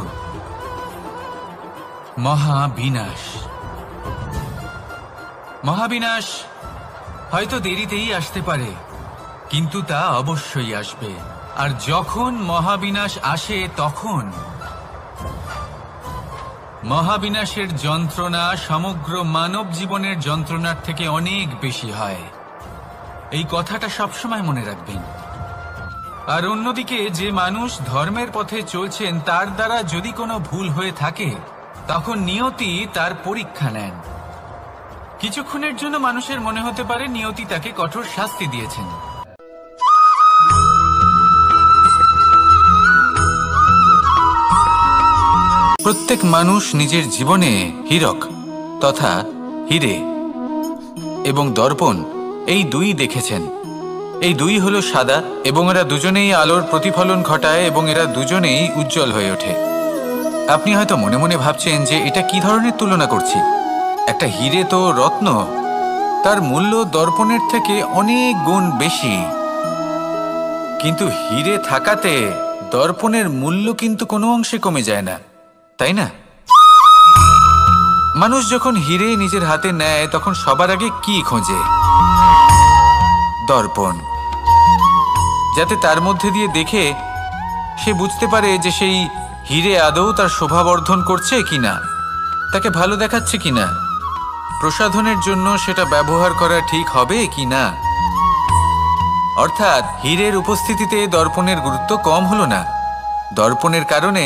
B: মহাবিনাশ। মহাবিনাশ হয়তো দেরিতেই আসতে পারে, কিন্তু তা অবশ্যই আসবে। আর যখন মহাবিনাশ আসে, তখন মহাবিনাশের যন্ত্রণা সমগ্র মানব জীবনের যন্ত্রণার থেকে অনেক বেশি হয়। এই কথাটা সবসময় মনে রাখবেন। আর অন্যদিকে যে মানুষ ধর্মের পথে চলছেন, তার দ্বারা যদি কোনো ভুল হয়ে থাকে, তখন নিয়তি তার পরীক্ষা নেন। কিছুক্ষণের জন্য মানুষের মনে হতে পারে নিয়তি তাকে কঠোর শাস্তি দিয়েছেন। প্রত্যেক মানুষ নিজের জীবনে হীরক তথা হিরে এবং দর্পণ এই দুই দেখেছেন। এই দুই হলো সাদা, এবং এরা দুজনেই আলোর প্রতিফলন ঘটায় এবং এরা দুজনেই উজ্জ্বল হয়ে ওঠে। আপনি হয়তো মনে মনে ভাবছেন যে এটা কি ধরনের তুলনা করছি। একটা হিরে তো রত্ন, তার মূল্য দর্পণের থেকে অনেক গুণ বেশি। কিন্তু হিরে থাকাতে দর্পণের মূল্য কিন্তু কোনো অংশে কমে যায় না, তাই না? মানুষ যখন হিরে নিজের হাতে নেয়, তখন সবার আগে কি খোঁজে? দর্পণ, যাতে তার মধ্যে দিয়ে দেখে সে বুঝতে পারে যে সেই হিরে আদৌ তার শোভাবর্ধন করছে কিনা, তাকে ভালো দেখাচ্ছে কিনা, প্রসাধনের জন্য সেটা ব্যবহার করা ঠিক হবে কিনা। অর্থাৎ হীরের উপস্থিতিতে দর্পণের গুরুত্ব কম হলো না, দর্পণের কারণে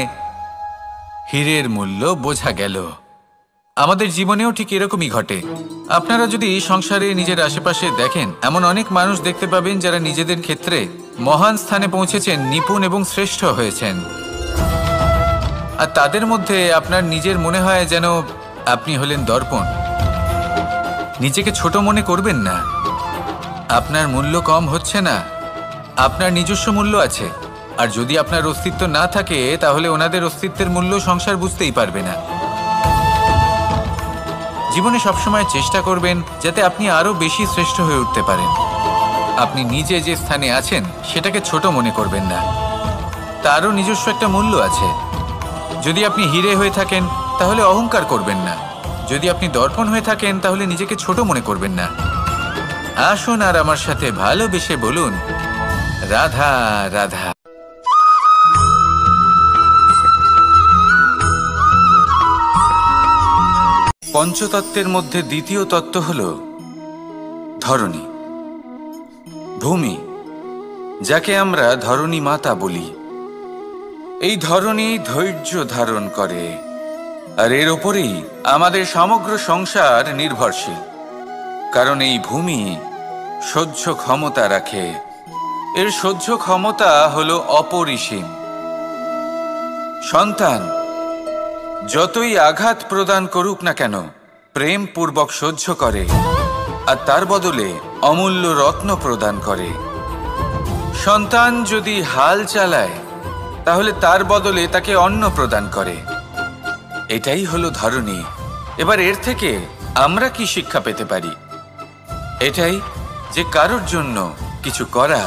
B: হীরের মূল্য বোঝা গেল। আমাদের জীবনেও ঠিক এরকমই ঘটে। আপনারা যদি সংসারে নিজের আশেপাশে দেখেন, এমন অনেক মানুষ দেখতে পাবেন যারা নিজেদের ক্ষেত্রে মহান স্থানে পৌঁছেছেন, নিপুণ এবং শ্রেষ্ঠ হয়েছেন। আর তাদের মধ্যে আপনার নিজের মনে হয় যেন আপনি হলেন দর্পণ। নিজেকে ছোট মনে করবেন না। আপনার মূল্য কম হচ্ছে না, আপনার নিজস্ব মূল্য আছে। আর যদি আপনার অস্তিত্ব না থাকে, তাহলে ওনাদের অস্তিত্বের মূল্য সংসার বুঝতেই পারবে না। জীবনে সবসময় চেষ্টা করবেন যাতে আপনি আরো বেশি শ্রেষ্ঠ হয়ে উঠতে পারেন। আপনি নিজে যে স্থানে আছেন সেটাকে ছোট মনে করবেন না, তারও নিজস্ব একটা মূল্য আছে। যদি আপনি হিরে হয়ে থাকেন, তাহলে অহংকার করবেন না। যদি আপনি দর্পণ হয়ে থাকেন, তাহলে নিজেকে ছোট মনে করবেন না। আসুন আর আমার সাথে ভালোবেসে বলুন, রাধা রাধা। পঞ্চতত্ত্বের মধ্যে দ্বিতীয় তত্ত্ব হল ধরণী, ভূমি, যাকে আমরা ধরণী মাতা বলি। এই ধরণী ধৈর্য ধারণ করে, আর এর ওপরেই আমাদের সমগ্র সংসার নির্ভরশীল। কারণ এই ভূমি সহ্য ক্ষমতা রাখে, এর সহ্য ক্ষমতা হল অপরিসীম। সন্তান যতই আঘাত প্রদান করুক না কেন, প্রেম পূর্বক সহ্য করে, আর তার বদলে অমূল্য রত্ন প্রদান করে। সন্তান যদি হাল চালায়, তাহলে তার বদলে তাকে অন্ন প্রদান করে। এটাই হলো ধরণী। এবার এর থেকে আমরা কি শিক্ষা পেতে পারি? এটাই যে কারোর জন্য কিছু করা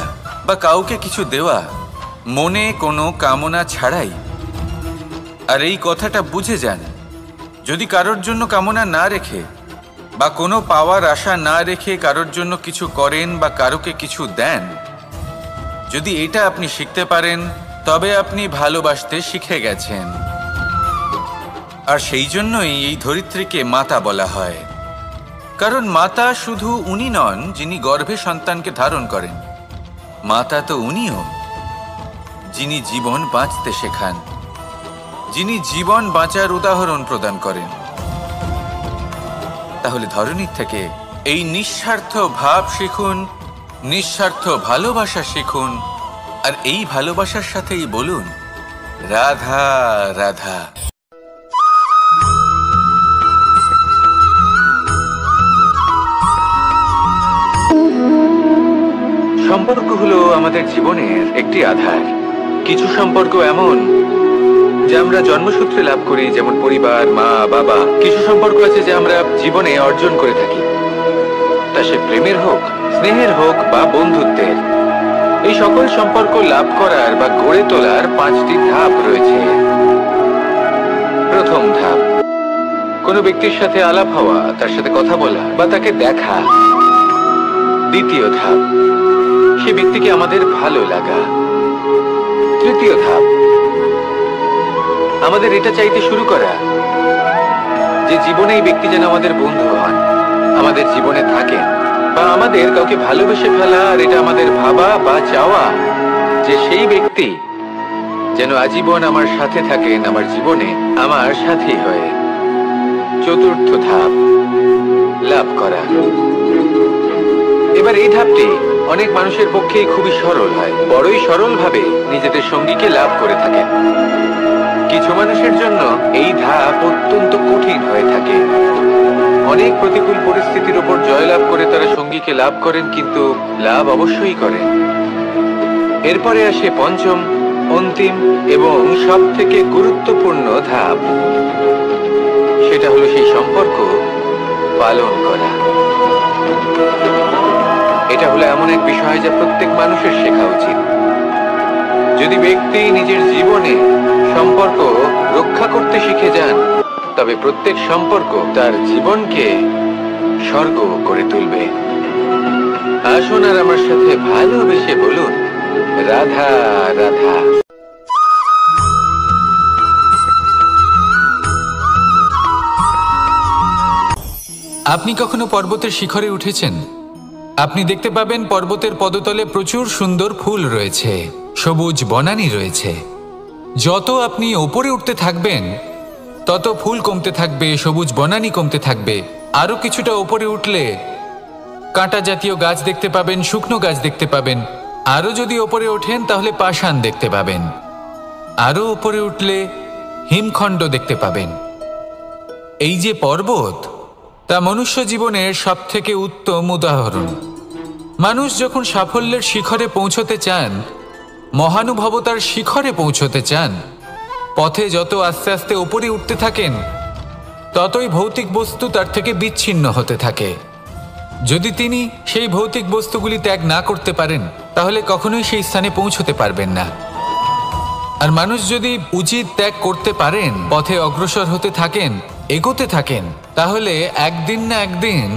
B: বা কাউকে কিছু দেওয়া মনে কোনো কামনা ছাড়াই। আর এই কথাটা বুঝে যান, যদি কারোর জন্য কামনা না রেখে বা কোনো পাওয়ার আশা না রেখে কারোর জন্য কিছু করেন বা কারোকে কিছু দেন, যদি এটা আপনি শিখতে পারেন, তবে আপনি ভালোবাসতে শিখে গেছেন। আর সেই জন্যই এই ধরিত্রীকে মাতা বলা হয়। কারণ মাতা শুধু উনি নন যিনি গর্ভে সন্তানকে ধারণ করেন, মাতা তো উনিও যিনি জীবন বাঁচতে শেখান, যিনি জীবন বাঁচার উদাহরণ প্রদান করেন। তাহলে ধরনীর থেকে এই নিঃস্বার্থ ভাব শিখুন, নিঃস্বার্থ ভালোবাসা শিখুন, আর এই ভালোবাসার সাথেই বলুন রাধা রাধা। সম্পর্ক হলো আমাদের জীবনের একটি আধার। কিছু সম্পর্ক এমন যে আমরা জন্মসূত্রে লাভ করি, যেমন পরিবার, মা বাবা। কিছু সম্পর্ক আছে যে আমরা জীবনে অর্জন করে থাকি, তা সে প্রেমের হোক, স্নেহের হোক বা বন্ধুত্বের। এই সকল সম্পর্ক লাভ করার বা গড়ে তোলার 5টি ধাপ রয়েছে। প্রথম ধাপ, কোনো ব্যক্তির সাথে আলাপ হওয়া, তার সাথে কথা বলা বা তাকে দেখা। দ্বিতীয় ধাপ, সে ব্যক্তিকে আমাদের ভালো লাগা। তৃতীয় ধাপ, আমাদের এটা চাইতে শুরু করা যে জীবনে এই ব্যক্তি যেন আমাদের বন্ধু হন, আমাদের জীবনে থাকেন, বা আমাদের কাউকে ভালোবেসে ফেলা আর এটা আমাদের ভাবা বা চাওয়া যে সেই ব্যক্তি যেন আজীবন আমার সাথে থাকেন, আমার জীবনে আমার সাথী হয়ে। চতুর্থ ধাপ, লাভ করা। এবার এই ধাপটি অনেক মানুষের পক্ষেই খুবই সরল হয়, বড়ই সরলভাবে নিজেদের সঙ্গীকে লাভ করে থাকেন। কিছু মানুষের জন্য এই ধাপ অত্যন্ত কঠিন হয়ে থাকে। অনেক প্রতিকূল পরিস্থিতির উপর জয়লাভ করে তারা সঙ্গীকে লাভ করেন, কিন্তু লাভ অবশ্যই করেন। এরপরে আসে পঞ্চম, অন্তিম এবং সব থেকে গুরুত্বপূর্ণ ধাপ। সেটা হলো সেই সম্পর্ক পালন করা। এটা হলো এমন এক বিষয় যা প্রত্যেক মানুষের শেখা উচিত। যদি ব্যক্তি নিজের জীবনে সম্পর্ক রক্ষা করতে শিখে যান, তবে প্রত্যেক সম্পর্ক তার জীবনকে স্বর্গ করে তুলবে। আসুন আর আমার সাথে ভালোবেসে বলুন রাধা রাধা। আপনি কখনো পর্বতের শিখরে উঠেছেন? আপনি দেখতে পাবেন পর্বতের পদতলে প্রচুর সুন্দর ফুল রয়েছে, সবুজ বনানী রয়েছে। যত আপনি ওপরে উঠতে থাকবেন তত ফুল কমতে থাকবে, সবুজ বনানী কমতে থাকবে। আরো কিছুটা ওপরে উঠলে কাঁটা জাতীয় গাছ দেখতে পাবেন, শুকনো গাছ দেখতে পাবেন। আরো যদি ওপরে ওঠেন তাহলে পাষাণ দেখতে পাবেন। আরো ওপরে উঠলে হিমখণ্ড দেখতে পাবেন। এই যে পর্বত, তা মনুষ্য জীবনের সবথেকে উত্তম উদাহরণ। মানুষ যখন সাফল্যের শিখরে পৌঁছতে চান, মহানুভবতার শিখরে পৌঁছতে চান, পথে যত আস্তে আস্তে ওপরে উঠতে থাকেন, ততই ভৌতিক বস্তু তার থেকে বিচ্ছিন্ন হতে থাকে। যদি তিনি সেই ভৌতিক বস্তুগুলি ত্যাগ না করতে পারেন, তাহলে কখনোই সেই স্থানে পৌঁছতে পারবেন না। আর মানুষ যদি উচিত ত্যাগ করতে পারেন, পথে অগ্রসর হতে থাকেন, এগোতে থাকেন, তাহলে একদিন না একদিন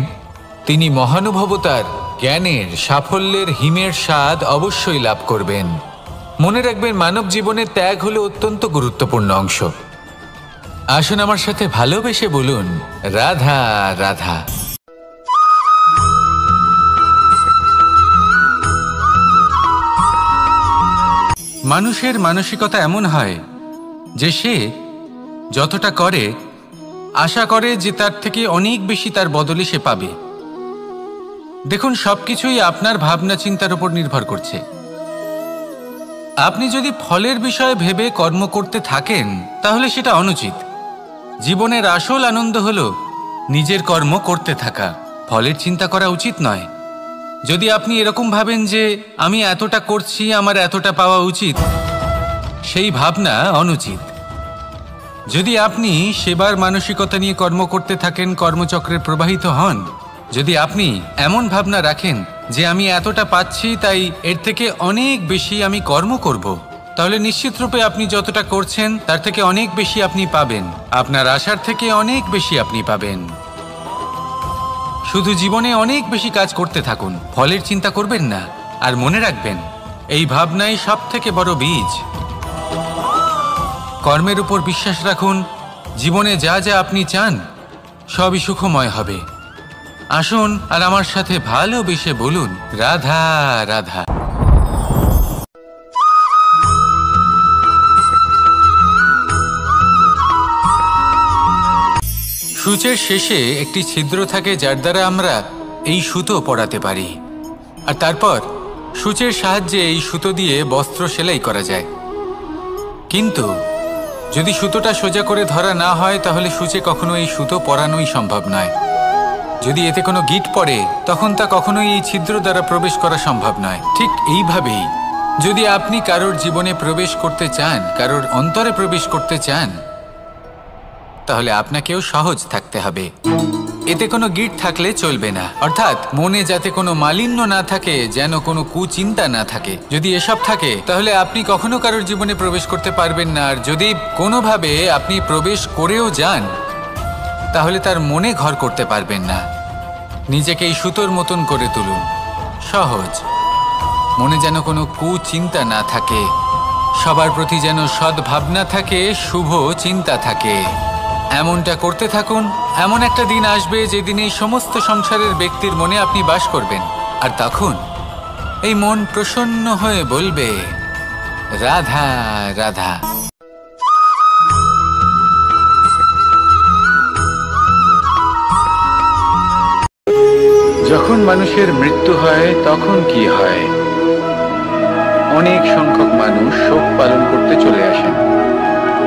B: তিনি মহানুভবতার, জ্ঞানের, সাফল্যের হিমের স্বাদ অবশ্যই লাভ করবেন। মনে রাখবেন, মানব জীবনে ত্যাগ হলো অত্যন্ত গুরুত্বপূর্ণ অংশ। আসুন আমার সাথে ভালোবেসে বলুন রাধা রাধা। মানুষের মানসিকতা এমন হয় যে সে যতটা করে আশা করে যে তার থেকে অনেক বেশি তার বদলে সে পাবে। দেখুন, সবকিছুই আপনার ভাবনা চিন্তার উপর নির্ভর করছে। আপনি যদি ফলের বিষয়ে ভেবে কর্ম করতে থাকেন, তাহলে সেটা অনুচিত। জীবনের আসল আনন্দ হলো নিজের কর্ম করতে থাকা, ফলের চিন্তা করা উচিত নয়। যদি আপনি এরকম ভাবেন যে আমি এতটা করছি, আমার এতটা পাওয়া উচিত, সেই ভাবনা অনুচিত। যদি আপনি সেবার মানসিকতা নিয়ে কর্ম করতে থাকেন, কর্মচক্রে প্রবাহিত হন, যদি আপনি এমন ভাবনা রাখেন যে আমি এতটা পাচ্ছি, তাই এর থেকে অনেক বেশি আমি কর্ম করব, তাহলে নিশ্চিতরূপে আপনি যতটা করছেন তার থেকে অনেক বেশি আপনি পাবেন। আপনার আশার থেকে অনেক বেশি আপনি পাবেন। শুধু জীবনে অনেক বেশি কাজ করতে থাকুন, ফলের চিন্তা করবেন না। আর মনে রাখবেন, এই ভাবনাই সব থেকে বড় বীজ। কর্মের উপর বিশ্বাস রাখুন। জীবনে যা যা আপনি চান সবই সুখময় হবে। আসুন আর আমার সাথে ভালোবেসে বলুন, রাধা রাধা। সূচের শেষে একটি ছিদ্র থাকে, যার দ্বারা আমরা এই সুতো পরাতে পারি। আর তারপর সূচের সাহায্যে এই সুতো দিয়ে বস্ত্র সেলাই করা যায়। কিন্তু যদি সুতোটা সোজা করে ধরা না হয়, তাহলে সূচে কখনো এই সুতো পরানোই সম্ভব নয়। যদি এতে কোনো গিঁট পড়ে, তখন তা কখনোই এই ছিদ্র দ্বারা প্রবেশ করা সম্ভব নয়। ঠিক এইভাবেই যদি আপনি কারোর জীবনে প্রবেশ করতে চান, কারোর অন্তরে প্রবেশ করতে চান, তাহলে আপনাকেও সহজ থাকতে হবে। এতে কোনো গিঁট থাকলে চলবে না, অর্থাৎ মনে যাতে কোনো মালিন্য না থাকে, যেন কোনো কুচিন্তা না থাকে। যদি এসব থাকে, তাহলে আপনি কখনো কারোর জীবনে প্রবেশ করতে পারবেন না। আর যদি কোনোভাবে আপনি প্রবেশ করেও যান, তাহলে তার মনে ঘর করতে পারবেন না। নিজেকে এই সুতোর মতন করে তুলুন, সহজ। মনে যেন কোনো কুচিন্তা না থাকে, সবার প্রতি যেন সদ্ভাবনা থাকে, শুভ চিন্তা থাকে। এমনটা করতে থাকুন। এমন একটা দিন আসবে যেদিন এই সমস্ত সংসারের ব্যক্তির মনে আপনি বাস করবেন। আর তখন এই মন প্রসন্ন হয়ে বলবে, রাধা রাধা।
C: যখন মানুষের মৃত্যু হয় তখন কি হয়? অনেক সংখ্যক মানুষ শোক পালন করতে চলে আসেন।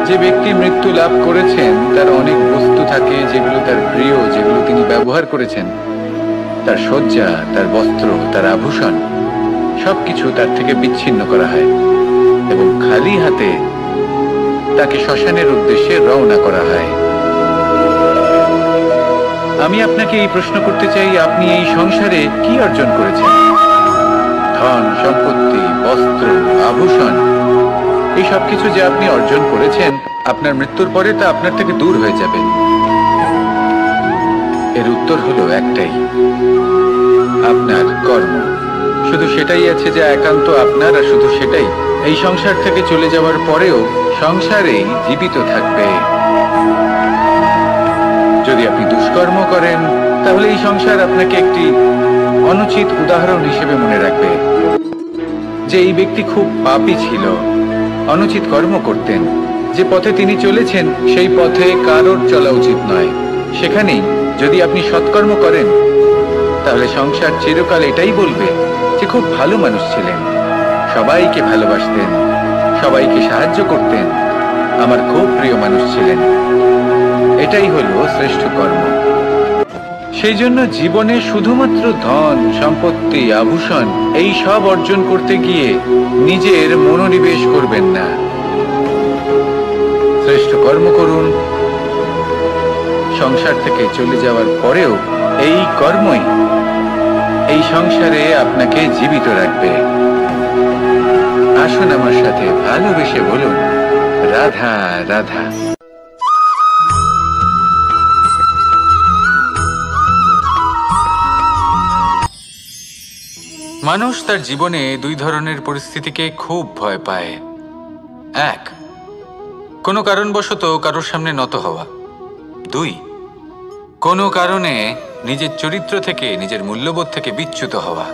C: যে ব্যক্তি মৃত্যু লাভ করেছেন, তার অনেক বস্তু থাকে যেগুলো তার প্রিয়, যেগুলো তিনি ব্যবহার করেছেন। তার শয্যা, তার বস্ত্র, তার আভূষণ, সবকিছু তার থেকে বিচ্ছিন্ন করা হয় এবং খালি হাতে তাকে শ্মশানের উদ্দেশ্যে রওনা করা হয়। আমি আপনাকে এই প্রশ্ন করতে চাই, আপনি এই সংসারে কি অর্জন করেছেন? ধন সম্পত্তি, বস্ত্র, আভূষণ, এই সব কিছু যে আপনি অর্জন করেছেন, আপনার মৃত্যুর পরে তা আপনার থেকে দূর হয়ে যাবে। এর উত্তর হলো একটাই, আপনার কর্ম। শুধু সেটাই আছে যা একান্ত আপনার, আর শুধু সেটাই এই সংসার থেকে চলে যাওয়ার পরেও সংসারেই জীবিত থাকবে। যদি আপনি দুষ্কর্ম করেন, তাহলে এই সংসার আপনাকে একটি অনুচিত উদাহরণ হিসেবে মনে রাখবে যে এই ব্যক্তি খুব পাপী ছিল, অনুচিত কর্ম করতেন। যে পথে তিনি চলেছেন, সেই পথে কারোর চলা উচিত নয়। সেখানেই যদি আপনি সৎকর্ম করেন, তাহলে সংসার চিরকাল এটাই বলবে যে খুব ভালো মানুষ ছিলেন, সবাইকে ভালোবাসতেন, সবাইকে সাহায্য করতেন, আমার খুব প্রিয় মানুষ ছিলেন। এটাই হলো শ্রেষ্ঠ কর্ম। সেই জন্য জীবনে শুধুমাত্র ধন সম্পত্তি, আভূষণ, এই সব অর্জন করতে গিয়ে নিজের মনোনিবেশ করবেন না। শ্রেষ্ঠ কর্ম করুন। সংসার থেকে চলে যাওয়ার পরেও এই কর্মই এই সংসারে আপনাকে জীবিত রাখবে। আসুন আমার সাথে ভালোবেসে বলুন, রাধা রাধা।
B: মানুষ তার জীবনে দুই ধরনের পরিস্থিতিকে খুব ভয় পায়। এক, কোনো কারণবশত কারোর সামনে নত হওয়া। দুই, কোনো কারণে নিজের চরিত্র থেকে, নিজের মূল্যবোধ থেকে বিচ্যুত হওয়া।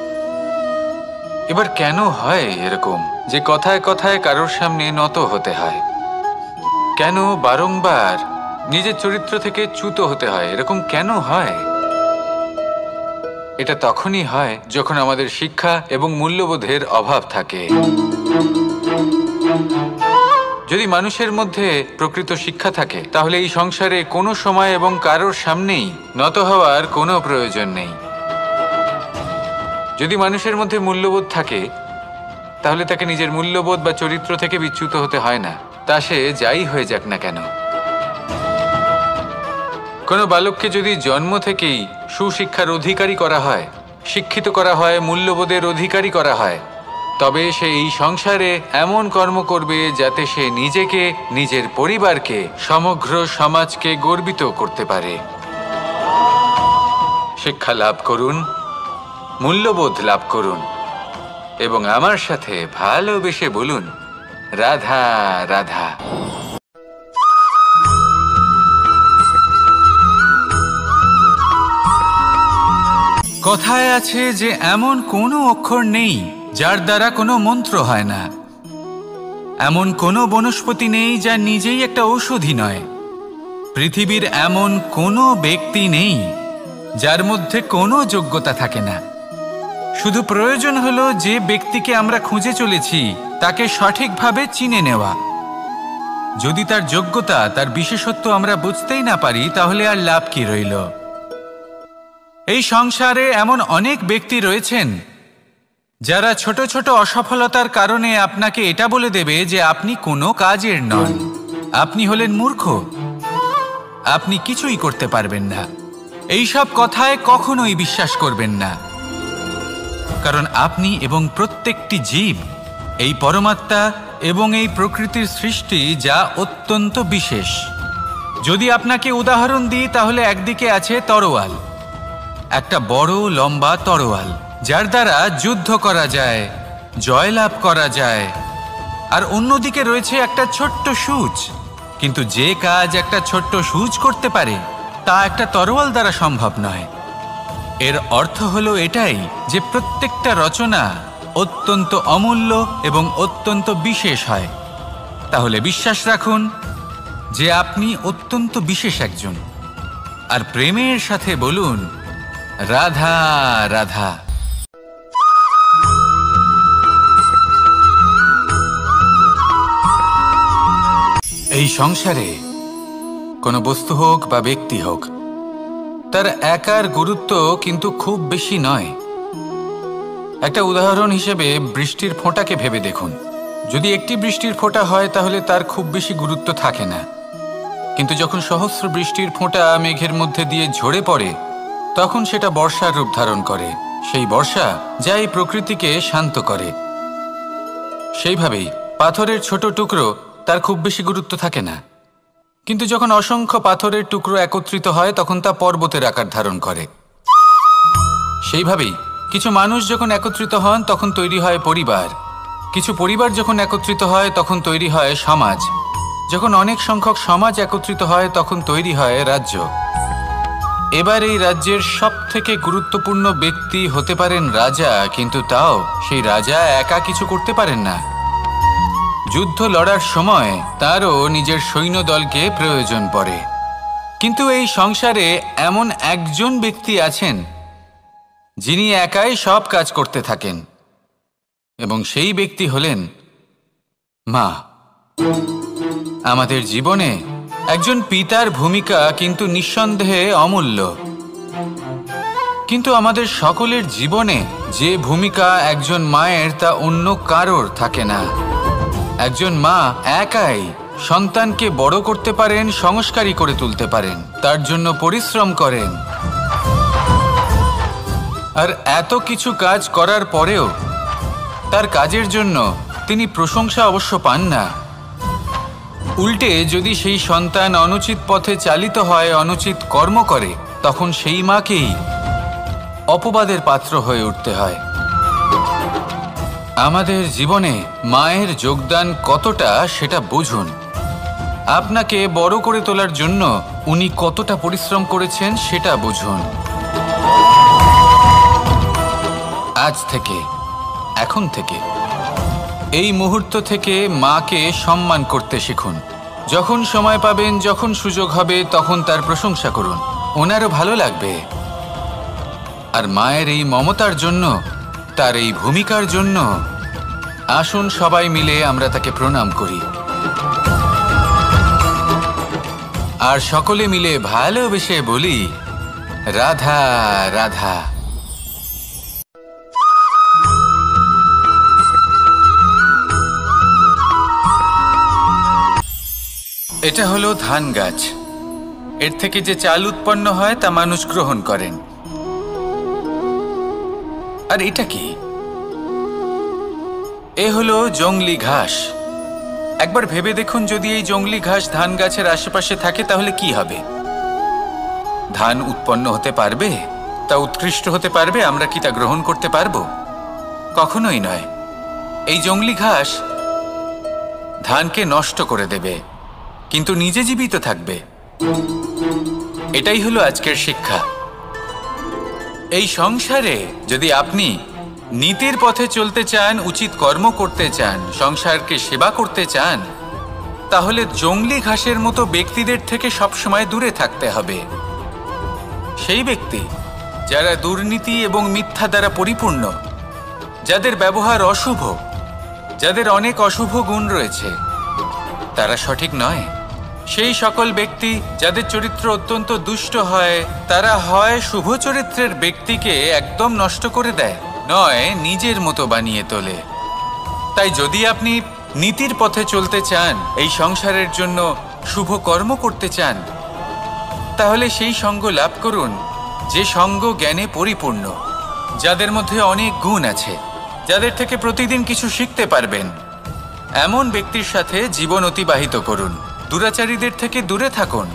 B: এবার কেন হয় এরকম যে কথায় কথায় কারোর সামনে নত হতে হয়? কেন বারংবার নিজের চরিত্র থেকে চ্যুত হতে হয়? এরকম কেন হয়? এটা তখনই হয় যখন আমাদের শিক্ষা এবং মূল্যবোধের অভাব থাকে। যদি মানুষের মধ্যে প্রকৃত শিক্ষা থাকে, তাহলে এই সংসারে কোনো সময় এবং কারোর সামনেই নত হওয়ার কোনো প্রয়োজন নেই। যদি মানুষের মধ্যে মূল্যবোধ থাকে, তাহলে তাকে নিজের মূল্যবোধ বা চরিত্র থেকে বিচ্যুত হতে হয় না, তা সে যাই হয়ে যাক না কেন। কোনো বালককে যদি জন্ম থেকেই সুশিক্ষার অধিকারী করা হয়, শিক্ষিত করা হয়, মূল্যবোধের অধিকারী করা হয়, তবে সে এই সংসারে এমন কর্ম করবে যাতে সে নিজেকে, নিজের পরিবারকে, সমগ্র সমাজকে গর্বিত করতে পারে। শিক্ষা লাভ করুন, মূল্যবোধ লাভ করুন এবং আমার সাথে ভালোবেসে বলুন, রাধা রাধা। কথায় আছে যে এমন কোনো অক্ষর নেই যার দ্বারা কোনো মন্ত্র হয় না, এমন কোনো বনস্পতি নেই যা নিজেই একটা ঔষধি নয়, পৃথিবীর এমন কোনো ব্যক্তি নেই যার মধ্যে কোনো যোগ্যতা থাকে না। শুধু প্রয়োজন হলো যে ব্যক্তিকে আমরা খুঁজে চলেছি তাকে সঠিকভাবে চিনে নেওয়া। যদি তার যোগ্যতা, তার বিশেষত্ব আমরা বুঝতেই না পারি, তাহলে আর লাভ কি রইল? এই সংসারে এমন অনেক ব্যক্তি রয়েছেন যারা ছোট ছোট অসফলতার কারণে আপনাকে এটা বলে দেবে যে আপনি কোনো কাজের নন, আপনি হলেন মূর্খ, আপনি কিছুই করতে পারবেন না। এইসব কথায় কখনোই বিশ্বাস করবেন না, কারণ আপনি এবং প্রত্যেকটি জীব এই পরমাত্মা এবং এই প্রকৃতির সৃষ্টি, যা অত্যন্ত বিশেষ। যদি আপনাকে উদাহরণ দিই তাহলে একদিকে আছে তরোয়াল, একটা বড় লম্বা তরোয়াল যার দ্বারা যুদ্ধ করা যায়, জয়লাভ করা যায়। আর অন্যদিকে রয়েছে একটা ছোট্ট সূচ, কিন্তু যে কাজ একটা ছোট্ট সূচ করতে পারে তা একটা তরোয়াল দ্বারা সম্ভব নয়। এর অর্থ হলো এটাই যে প্রত্যেকটা রচনা অত্যন্ত অমূল্য এবং অত্যন্ত বিশেষ হয়। তাহলে বিশ্বাস রাখুন যে আপনি অত্যন্ত বিশেষ একজন, আর প্রেমের সাথে বলুন রাধা রাধা। এই সংসারে কোনো বস্তু হোক বা ব্যক্তি হোক, তার একার গুরুত্ব কিন্তু খুব বেশি নয়। একটা উদাহরণ হিসেবে বৃষ্টির ফোঁটাকে ভেবে দেখুন। যদি একটি বৃষ্টির ফোঁটা হয় তাহলে তার খুব বেশি গুরুত্ব থাকে না, কিন্তু যখন সহস্র বৃষ্টির ফোঁটা মেঘের মধ্যে দিয়ে ঝরে পড়ে তখন সেটা বর্ষার রূপ ধারণ করে, সেই বর্ষা যা এই প্রকৃতিকে শান্ত করে। সেইভাবেই পাথরের ছোট টুকরো, তার খুব বেশি গুরুত্ব থাকে না, কিন্তু যখন অসংখ্য পাথরের টুকরো একত্রিত হয় তখন তা পর্বতের আকার ধারণ করে। সেইভাবেই কিছু মানুষ যখন একত্রিত হন তখন তৈরি হয় পরিবার, কিছু পরিবার যখন একত্রিত হয় তখন তৈরি হয় সমাজ, যখন অনেক সংখ্যক সমাজ একত্রিত হয় তখন তৈরি হয় রাজ্য। এবার এই রাজ্যের সবথেকে গুরুত্বপূর্ণ ব্যক্তি হতে পারেন রাজা, কিন্তু তাও সেই রাজা একা কিছু করতে পারেন না। যুদ্ধ লড়ার সময় তারও নিজের সৈন্যদলকে প্রয়োজন পড়ে। কিন্তু এই সংসারে এমন একজন ব্যক্তি আছেন যিনি একাই সব কাজ করতে থাকেন, এবং সেই ব্যক্তি হলেন মা। আমাদের জীবনে একজন পিতার ভূমিকা কিন্তু নিঃসন্দেহে অমূল্য, কিন্তু আমাদের সকলের জীবনে যে ভূমিকা একজন মায়ের তা অন্য কারোর থাকে না। একজন মা একাই সন্তানকে বড় করতে পারেন, সংস্কারী করে তুলতে পারেন, তার জন্য পরিশ্রম করেন। আর এত কিছু কাজ করার পরেও তার কাজের জন্য তিনি প্রশংসা অবশ্য পান না। উল্টে যদি সেই সন্তান অনুচিত পথে চালিত হয়, অনুচিত কর্ম করে, তখন সেই মাকেই অপবাদের পাত্র হয়ে উঠতে হয়। আমাদের জীবনে মায়ের যোগদান কতটা সেটা বুঝুন। আপনাকে বড় করে তোলার জন্য উনি কতটা পরিশ্রম করেছেন সেটা বুঝুন। আজ থেকে, এখন থেকে, এই মুহূর্ত থেকে মাকে সম্মান করতে শিখুন। যখন সময় পাবেন, যখন সুযোগ হবে, তখন তার প্রশংসা করুন, ওনারও ভালো লাগবে। আর মায়ের এই মমতার জন্য, তার এই ভূমিকার জন্য আসুন সবাই মিলে আমরা তাকে প্রণাম করি, আর সকলে মিলে ভালোবেসে বলি রাধা রাধা। এটা হলো ধান গাছ। এর থেকে যে চাল উৎপন্ন হয় তা মানুষ গ্রহণ করেন। আর এটা কি? এ হলো জংলি ঘাস। একবার ভেবে দেখুন, যদি এই জংলি ঘাস ধান গাছের আশেপাশে থাকে তাহলে কি হবে? ধান উৎপন্ন হতে পারবে? তা উৎকৃষ্ট হতে পারবে? আমরা কি তা গ্রহণ করতে পারবো? কখনোই নয়। এই জংলি ঘাস ধানকে নষ্ট করে দেবে, কিন্তু নিজে জীবিত থাকবে। এটাই হলো আজকের শিক্ষা। এই সংসারে যদি আপনি নীতির পথে চলতে চান, উচিত কর্ম করতে চান, সংসারকে সেবা করতে চান, তাহলে জংলি ঘাসের মতো ব্যক্তিদের থেকে সবসময় দূরে থাকতে হবে। সেই ব্যক্তি যারা দুর্নীতি এবং মিথ্যা দ্বারা পরিপূর্ণ, যাদের ব্যবহার অশুভ, যাদের অনেক অশুভ গুণ রয়েছে, তারা সঠিক নয়। সেই সকল ব্যক্তি যাদের চরিত্র অত্যন্ত দুষ্ট হয়, তারা হয় শুভ চরিত্রের ব্যক্তিকে একদম নষ্ট করে দেয়, নয় নিজের মতো বানিয়ে তোলে। তাই যদি আপনি নীতির পথে চলতে চান, এই সংসারের জন্য শুভ কর্ম করতে চান, তাহলে সেই সঙ্গ লাভ করুন যে সঙ্গ জ্ঞানে পরিপূর্ণ, যাদের মধ্যে অনেক গুণ আছে, যাদের থেকে প্রতিদিন কিছু শিখতে পারবেন। এমন ব্যক্তির সাথে জীবন অতিবাহিত করুন। দুরাচারীদের থেকে দূরে থাকুন।